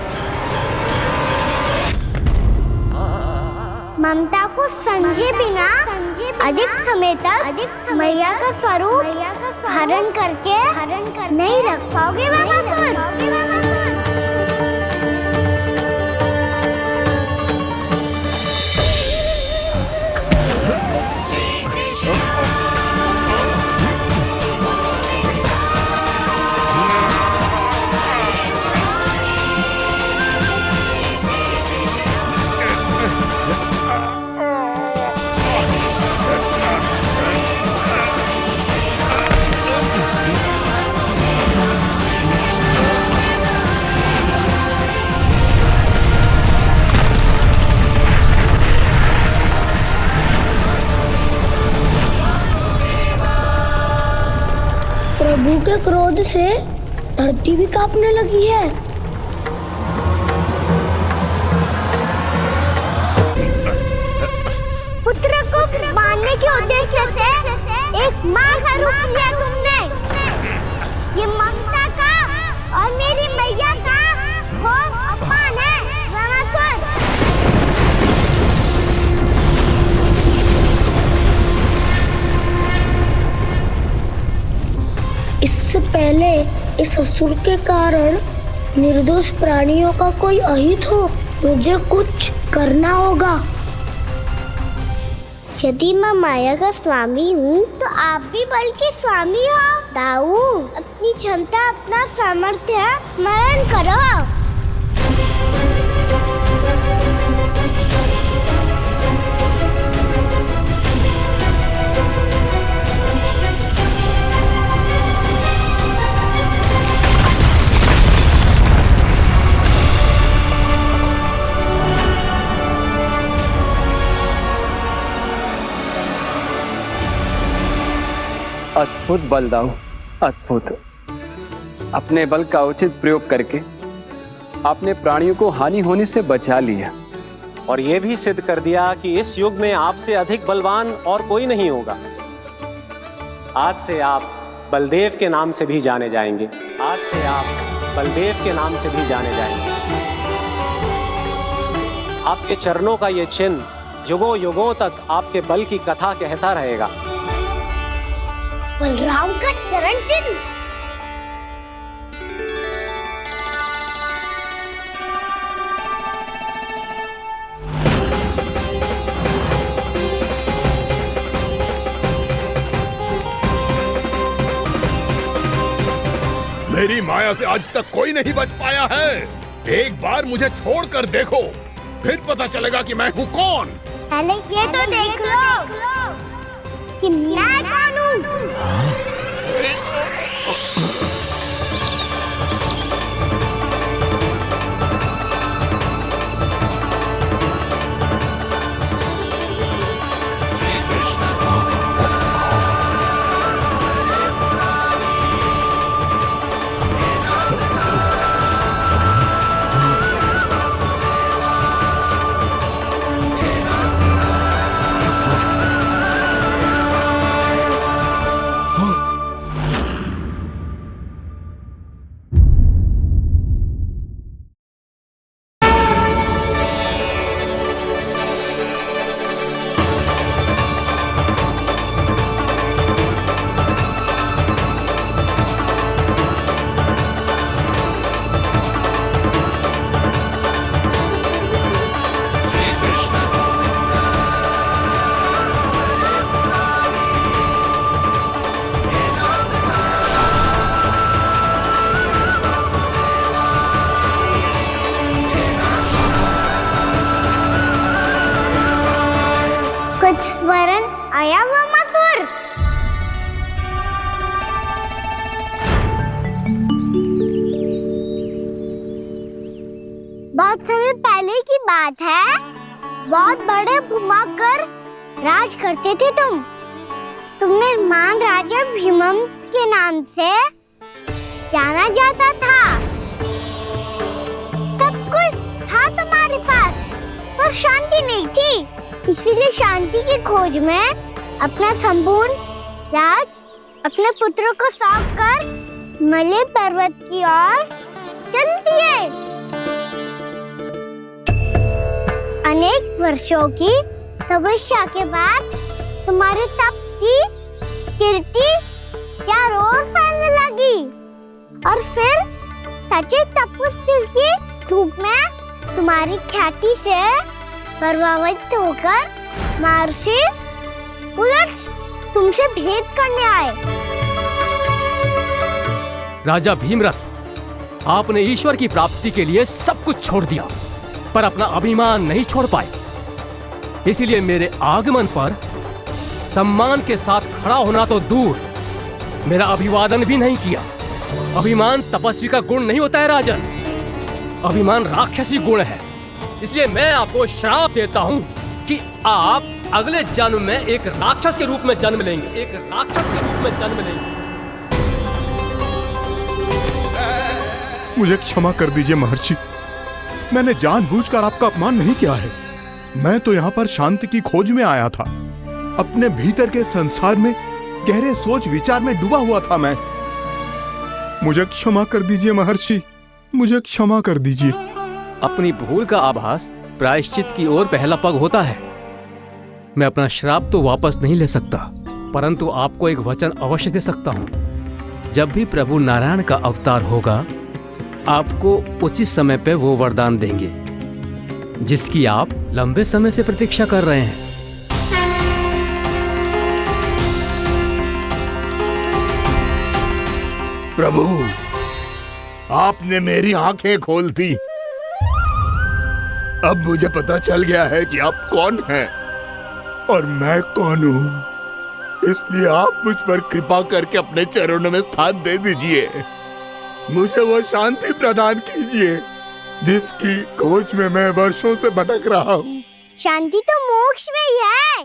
ममता को समझे बिना अधिक समय तक मैया का स्वरूप हरण करके नहीं रख पाओगे ज़मासुर। प्रभु के क्रोध से धरती भी कांपने लगी है। पुत्र को मारने के उद्देश्य से एक माँ का रूप लिया तुमने। ये ममता का और मेरी मैया का घोर अपमान है ज़मासुर। इससे पहले इस असुर के कारण निर्दोष प्राणियों का कोई अहित हो, मुझे कुछ करना होगा। यदि मैं माया का स्वामी हूँ तो आप भी बल के स्वामी हो। दाऊ, अपनी क्षमता, अपना सामर्थ्य स्मरण करो। अद्भुत बलदाऊ, अद्भुत। अपने बल का उचित प्रयोग करके आपने प्राणियों को हानि होने से बचा लिया और ये भी सिद्ध कर दिया कि इस युग में आपसे अधिक बलवान और कोई नहीं होगा। आज से आप बलदेव के नाम से भी जाने जाएंगे। आज से आप बलदेव के नाम से भी जाने जाएंगे। आपके चरणों का ये चिन्ह युगों युगों तक आपके बल की कथा कहता रहेगा। बलराम का चरण चिन्ह। मेरी माया से आज तक कोई नहीं बच पाया है। एक बार मुझे छोड़कर देखो, फिर पता चलेगा कि मैं हूँ कौन। पहले ये तो देख लो कि मैं कौन हूँ। वरन आया वमासुर। बहुत समय पहले की बात है, बहुत बड़े भूमाकर राज करते थे तुम्हें महान राजा भीमम के नाम से जाना जाता था। सब कुछ था तुम्हारे पास, पर शांति नहीं थी। इसीलिए शांति की खोज में अपना संपूर्ण राज अपने पुत्रों को सौंप कर मलय पर्वत की ओर चल दिए। अनेक वर्षों की तपस्या के बाद तुम्हारे तप की कीर्ति चारों ओर फैलने लगी और फिर सच्चे तपस्वी के रूप में तुम्हारी ख्याति से प्रभावित होकर महर्षि उलट तुमसे भेंट करने आए। राजा भीमरथ, आपने ईश्वर की प्राप्ति के लिए सब कुछ छोड़ दिया, पर अपना अभिमान नहीं छोड़ पाए। इसीलिए मेरे आगमन पर सम्मान के साथ खड़ा होना तो दूर, मेरा अभिवादन भी नहीं किया। अभिमान तपस्वी का गुण नहीं होता है राजन, अभिमान राक्षसी गुण है। इसलिए मैं आपको श्राप देता हूँ कि आप अगले जन्म में एक राक्षस के रूप में जन्म लेंगे, एक राक्षस के रूप में जन्म लेंगे। मुझे क्षमा कर दीजिए महर्षि, मैंने जानबूझकर आपका अपमान नहीं किया है। मैं तो यहाँ पर शांति की खोज में आया था। अपने भीतर के संसार में गहरे सोच विचार में डूबा हुआ था मैं। मुझे क्षमा कर दीजिए महर्षि, मुझे क्षमा कर दीजिए। अपनी भूल का आभास प्रायश्चित की ओर पहला पग होता है। मैं अपना श्राप तो वापस नहीं ले सकता, परंतु आपको एक वचन अवश्य दे सकता हूँ। जब भी प्रभु नारायण का अवतार होगा, आपको उचित समय पे वो वरदान देंगे जिसकी आप लंबे समय से प्रतीक्षा कर रहे हैं। प्रभु, आपने मेरी आंखें खोल दी। अब मुझे पता चल गया है कि आप कौन हैं और मैं कौन हूँ। इसलिए आप मुझ पर कृपा करके अपने चरणों में स्थान दे दीजिए। मुझे वो शांति प्रदान कीजिए जिसकी खोज में मैं वर्षों से भटक रहा हूँ। शांति तो मोक्ष में ही है,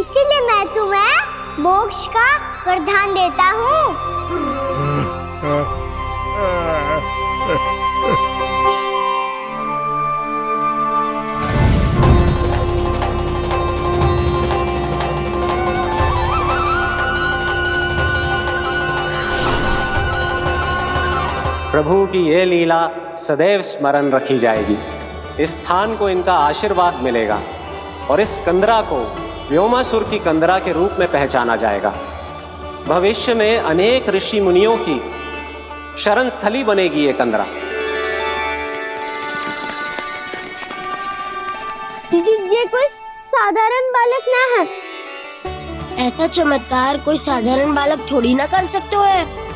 इसीलिए मैं तुम्हें मोक्ष का वरदान देता हूँ। प्रभु की ये लीला सदैव स्मरण रखी जाएगी। इस स्थान को इनका आशीर्वाद मिलेगा और इस कंदरा को व्योमासुर की कंदरा के रूप में पहचाना जाएगा। भविष्य में अनेक ऋषि मुनियों की शरण स्थली बनेगी ये कंदरा। ये कोई साधारण बालक ना है। ऐसा चमत्कार कोई साधारण बालक थोड़ी ना कर सकते है।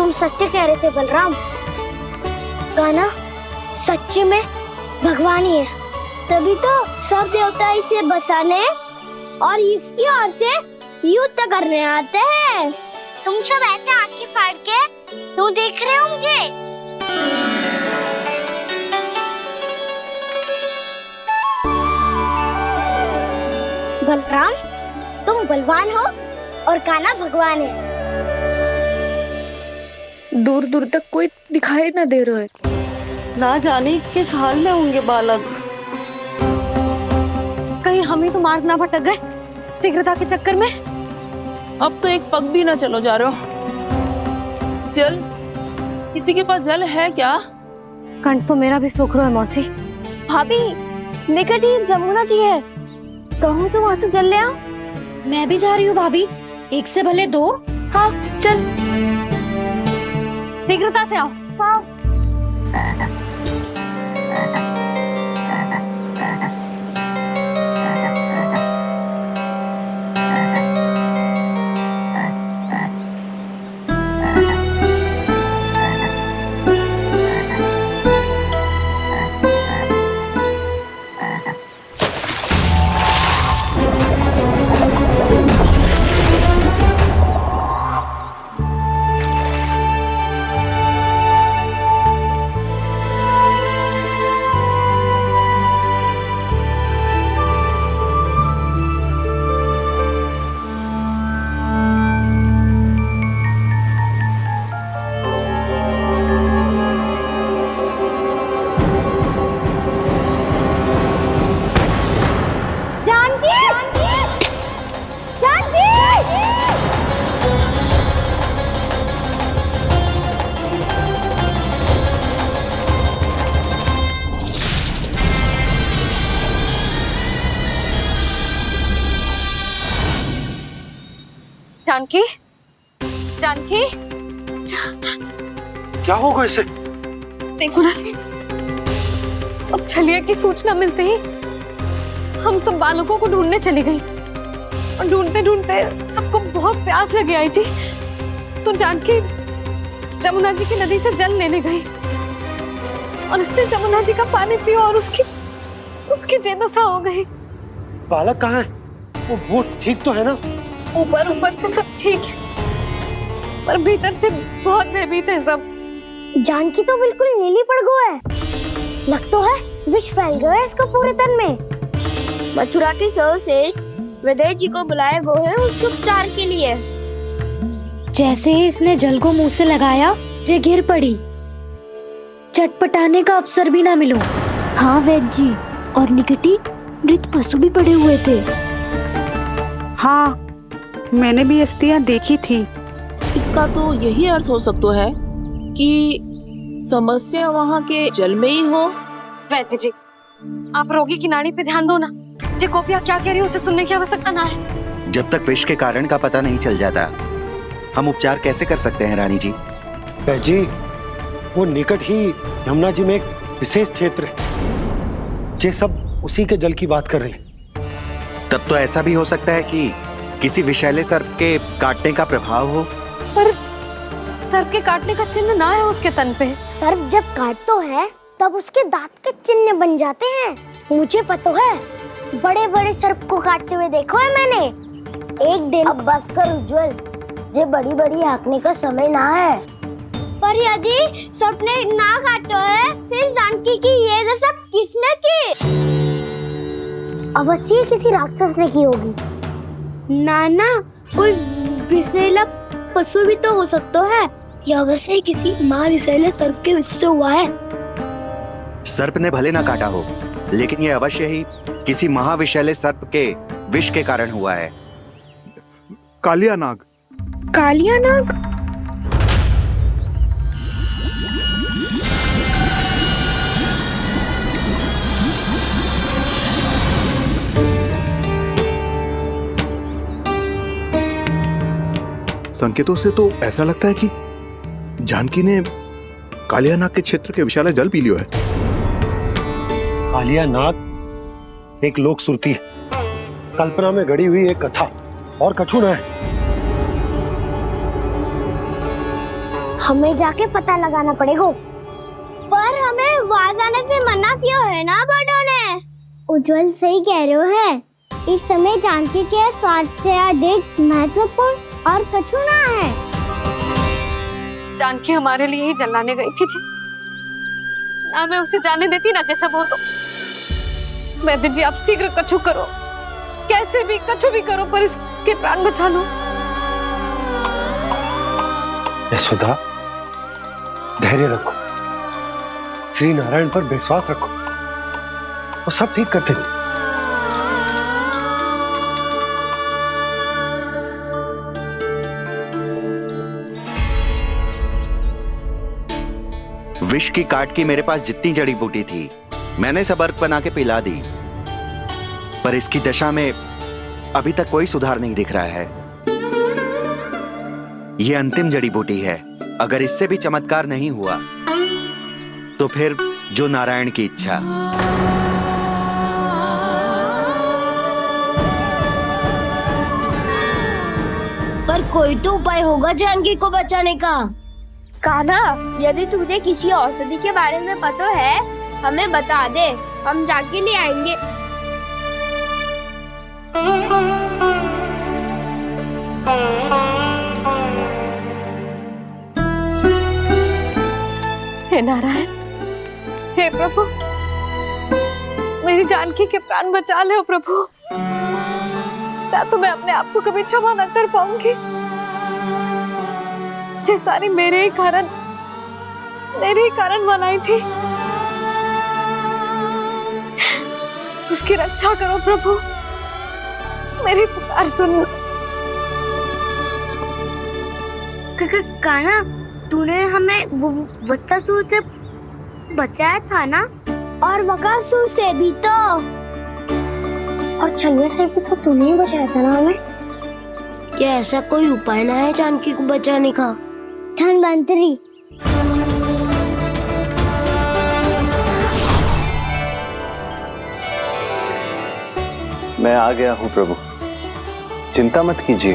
तुम सत्य कह रहे थे बलराम। कान्हा सच्ची में भगवान ही है, तभी तो सब देवता इसे बसाने और इसकी ओर से युद्ध करने आते हैं। तुम सब ऐसे आंखें फाड़ के क्यों देख रहे हो मुझे? बलराम, तुम बलवान हो और कान्हा भगवान है। दूर दूर तक कोई दिखाई ना दे रहा है, ना जाने किस हाल में होंगे बालक। कहीं हम ही तो मार्ग ना भटक गए शीघ्रता के चक्कर में। अब तो एक पग भी ना चलो जा रहे हो। जल, किसी के पास जल है क्या? कंठ तो मेरा भी सूख रहा है मौसी। भाभी, निकट ही जमुना जी है, कहूँ तो वहाँ से जल ले आओ। मैं भी जा रही हूँ भाभी, एक से भले दो। हाँ चल, शीघ्रता से आओ। हाँ। जानकी, जानकी, क्या होगा इसे? देखो ना जी, अब छलिया की सूचना मिलते ही हम सब बालकों को ढूंढने चली गई और ढूंढते ढूंढते सबको बहुत प्यास लगी आई जी। तो जानकी जमुना जी की नदी से जल लेने गई और उसने जमुना जी का पानी पिया और उसकी जेदशा हो गई। बालक कहाँ है? वो ठीक तो है ना? ऊपर से सब ठीक है, पर भीतर से बहुत भयभीत है सब। जानकी तो बिल्कुल नीली पड़ गई है, लग तो है विष फैल गया है इसको पूरे तन में। मथुरा के सर्वश्रेष्ठ विदेह जी को बुलाए गए हैं उसके उपचार के लिए। जैसे ही इसने जल को मुंह से लगाया, जे गिर पड़ी, चटपटाने का अवसर भी ना मिलो। हाँ वैद्य जी, और निकटी मृत पशु भी पड़े हुए थे। हाँ, मैंने भी अस्थियां देखी थी। इसका तो यही अर्थ हो सकता है कि समस्या वहाँ के जल में ही हो। वैद्य जी, आप रोगी की नाड़ी पे ध्यान दो ना। जे गोपिया क्या कह रही है उसे सुनने की आवश्यकता ना है। जब तक विष के कारण का पता नहीं चल जाता, हम उपचार कैसे कर सकते हैं रानी जी? जी, वो निकट ही यमुना जी में एक विशेष क्षेत्र है, जे सब उसी के जल की बात कर रहे हैं। तब तो ऐसा भी हो सकता है कि किसी विषैले सर्प के काटने का प्रभाव हो। पर सर्प के काटने का चिन्ह ना है उसके तन पे। सर्प जब काटता है तब उसके दांत के चिन्ह बन जाते हैं। मुझे पता है, बड़े बड़े सर्प को काटते हुए देखो है मैंने। एक दिन अब बस कर उज्जवल, ये बड़ी बड़ी हाँकने का समय ना है। पर यदि सर्प ने ना काटा है, फिर जानकी की ये दशा किसने की? अवश्य किसी राक्षस ने की होगी। नाना, कोई विषैला पशु भी तो हो सकता है। यह अवश्य किसी महाविषैले सर्प के विष से हुआ है। सर्प ने भले ना काटा हो, लेकिन यह अवश्य ही किसी महाविषैले सर्प के विष के कारण हुआ है। कालिया नाग। कालिया नाग? संकेतों से तो ऐसा लगता है कि जानकी ने कालिया नाग के क्षेत्र के विशाल जल पी लियो है। कालिया नाग एक लोक श्रुति है, कल्पना में गढ़ी हुई एक कथा, और कछु न है। हमें जाके पता लगाना पड़ेगा। पर हमें वहाँ जाने से मना किया है ना बड़ों ने। उज्जवल सही कह रहे हो है। इस समय जानकी के स्वार्थ से अधिक महत्वपूर्ण और कछु ना है। जानकी हमारे लिए ही जलाने गई थी जी, ना मैं उसे जाने देती ना जैसा वो। तो वैद्य जी आप शीघ्र कछु करो, कैसे भी कछु भी करो, पर इसके प्राण बचा लो। यशोदा, धैर्य रखो, श्री नारायण पर विश्वास रखो, वो सब ठीक कर देंगे। विष की काट की मेरे पास जितनी जड़ी बूटी थी मैंने सब अर्क बना के पिला दी, पर इसकी दशा में अभी तक कोई सुधार नहीं दिख रहा है। यह अंतिम जड़ी बूटी है, अगर इससे भी चमत्कार नहीं हुआ तो फिर जो नारायण की इच्छा। पर कोई तो उपाय होगा जानकी को बचाने का। कान्हा, यदि तुझे किसी औषधि के बारे में पता है हमें बता दे, हम जाके ले आएंगे। हे नारायण, हे प्रभु, मेरी जानकी के प्राण बचा ले प्रभु। क्या तो मैं अपने आप को कभी क्षमा न कर पाऊंगी। ये सारी मेरे ही कारण बनाई थी। उसकी रक्षा करो प्रभु, मेरी पुकार सुनो। कान्हा, तूने हमें वत्सासुर से बचाया था ना, और बकासुर से भी तो, और छलिया से भी तो तूने ही बचाया था ना हमें। क्या ऐसा कोई उपाय ना है जानकी को बचाने का? धन्वंतरी, मैं आ गया हूँ प्रभु, चिंता मत कीजिए,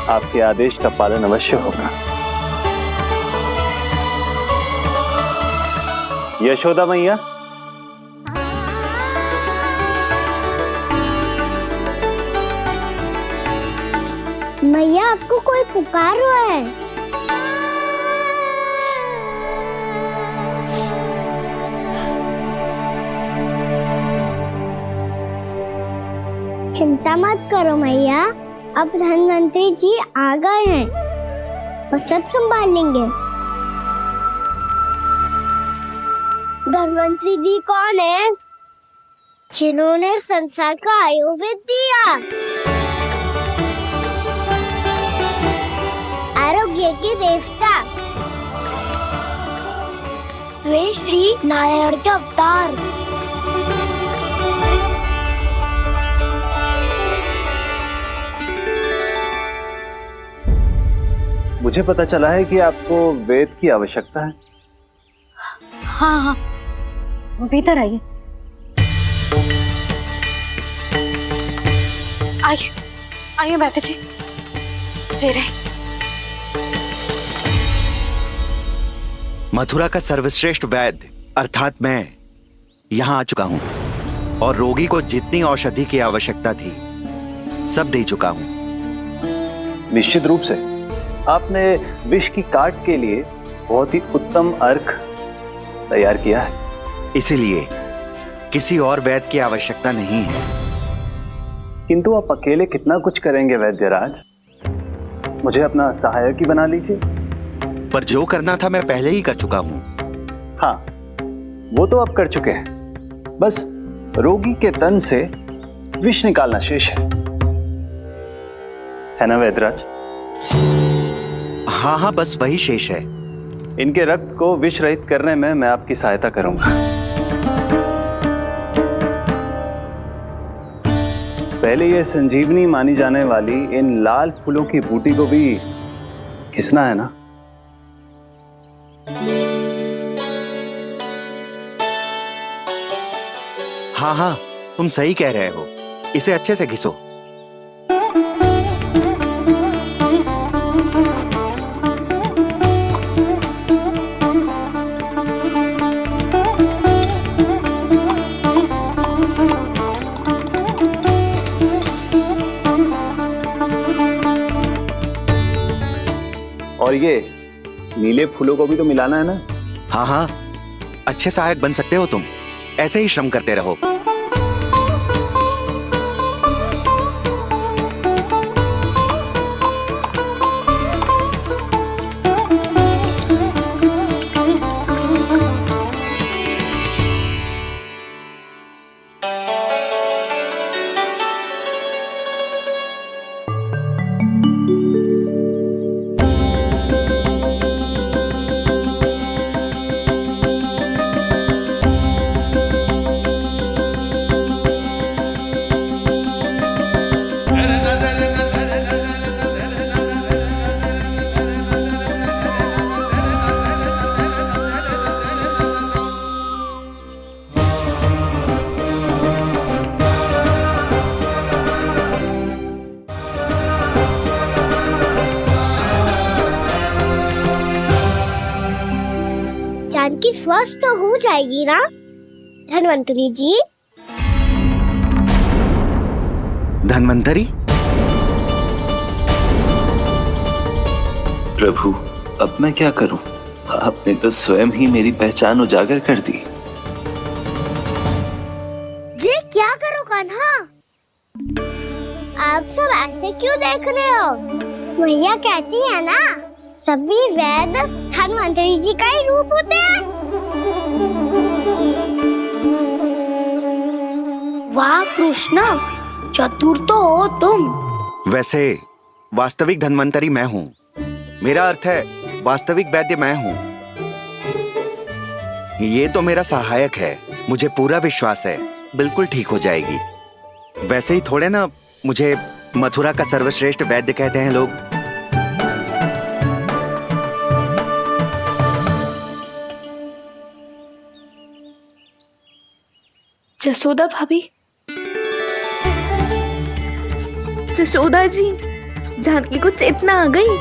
आपके आदेश का पालन अवश्य होगा। यशोदा मैया, मैया आपको कोई पुकार रहा है। चिंता मत करो मैया, अब धन्वंतरी जी आ गए हैं, वो सब संभाल लेंगे। धन्वंतरी जी कौन है? जिन्होंने संसार का आयुर्वेद दिया, आरोग्य के देवता, वे श्री नारायण के अवतार। मुझे पता चला है कि आपको वेद की आवश्यकता है। हाँ हाँ, भीतर आइए। आइए आइए बैठे जी, जी रहे। मथुरा का सर्वश्रेष्ठ वैद्य अर्थात मैं यहाँ आ चुका हूँ, और रोगी को जितनी औषधि की आवश्यकता थी सब दे चुका हूँ। निश्चित रूप से आपने विष की काट के लिए बहुत ही उत्तम अर्क तैयार किया है, इसीलिए किसी और वैद्य की आवश्यकता नहीं है। किंतु आप अकेले कितना कुछ करेंगे वैद्यराज, मुझे अपना सहायक ही बना लीजिए। पर जो करना था मैं पहले ही कर चुका हूँ। हाँ, वो तो आप कर चुके हैं, बस रोगी के तन से विष निकालना शेष है ना वैद्यराज? हाँ हाँ, बस वही शेष है। इनके रक्त को विष रहित करने में मैं आपकी सहायता करूंगा। पहले ये संजीवनी मानी जाने वाली इन लाल फूलों की बूटी को भी घिसना है ना? हाँ हाँ, तुम सही कह रहे हो, इसे अच्छे से घिसो। और ये नीले फूलों को भी तो मिलाना है ना? हाँ हाँ, अच्छे सहायक बन सकते हो तुम, ऐसे ही श्रम करते रहो। जानकी स्वस्थ तो हो जाएगी ना धन्वंतरी जी? धन्वंतरी? प्रभु, अब मैं क्या करूं? आपने तो स्वयं ही मेरी पहचान उजागर कर दी। जी क्या करो कान्हा? आप सब ऐसे क्यों देख रहे हो? मैया कहती है ना, सभी वैद धन्वंतरी जी का ही रूप होते हैं। वाह कृष्णा, चतुर तो हो तुम। वैसे वास्तविक धन्वंतरी मैं हूँ। मेरा अर्थ है वास्तविक वैद्य मैं हूँ। ये तो मेरा सहायक है, मुझे पूरा विश्वास है बिल्कुल ठीक हो जाएगी। वैसे ही थोड़े ना मुझे मथुरा का सर्वश्रेष्ठ वैद्य कहते हैं लोग। जसोदा भाभी। जसोदा जी, जानकी को चेतना आ गई।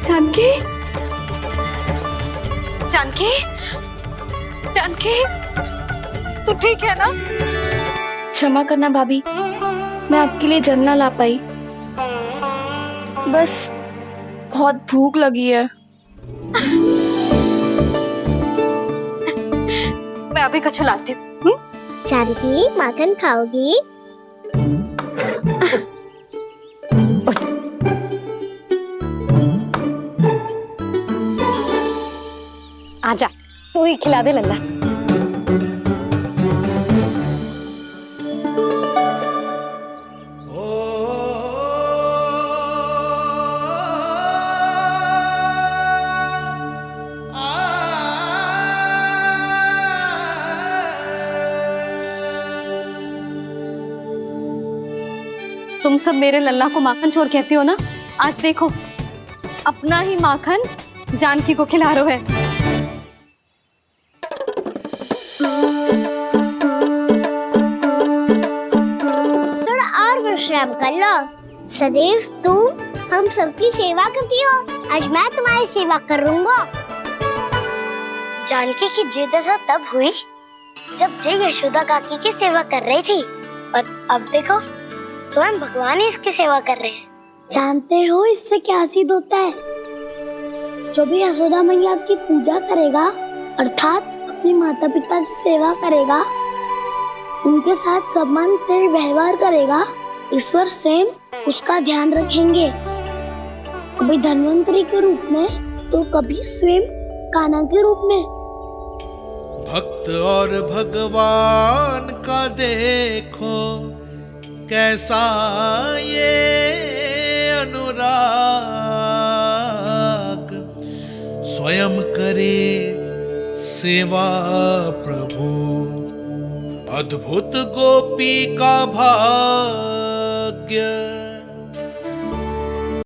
जानकी, जानकी, जानकी, तू ठीक है ना? क्षमा करना भाभी, मैं आपके लिए जल ना ला पाई। बस बहुत भूख लगी है। मैं अभी कछु लाती हूँ। जानकी, माखन खाओगी? आजा, तू ही खिला दे लल्ला। तुम सब मेरे लल्ला को माखन चोर कहती हो ना? आज देखो, अपना ही माखन जानकी को खिला रहे हो। थोड़ा और विश्राम कर लो। सदैव तुम हम सबकी सेवा करती हो, आज मैं तुम्हारी सेवा करूंगा। जानकी की जिज्ञासा तब हुई जब जय यशोदा काकी की सेवा कर रही थी, और अब देखो स्वयं भगवान ही इसकी सेवा कर रहे हैं। जानते हो इससे क्या सिद्ध होता है? जो भी यशोदा मैया की पूजा करेगा, अर्थात अपने माता पिता की सेवा करेगा, उनके साथ सम्मान से व्यवहार करेगा, ईश्वर स्वयं उसका ध्यान रखेंगे। कभी धन्वंतरी के रूप में तो कभी स्वयं कान्हा के रूप में। भक्त और भगवान का देखो कैसा ये अनुराग, स्वयं करे सेवा प्रभु, अद्भुत गोपी का भाग्य।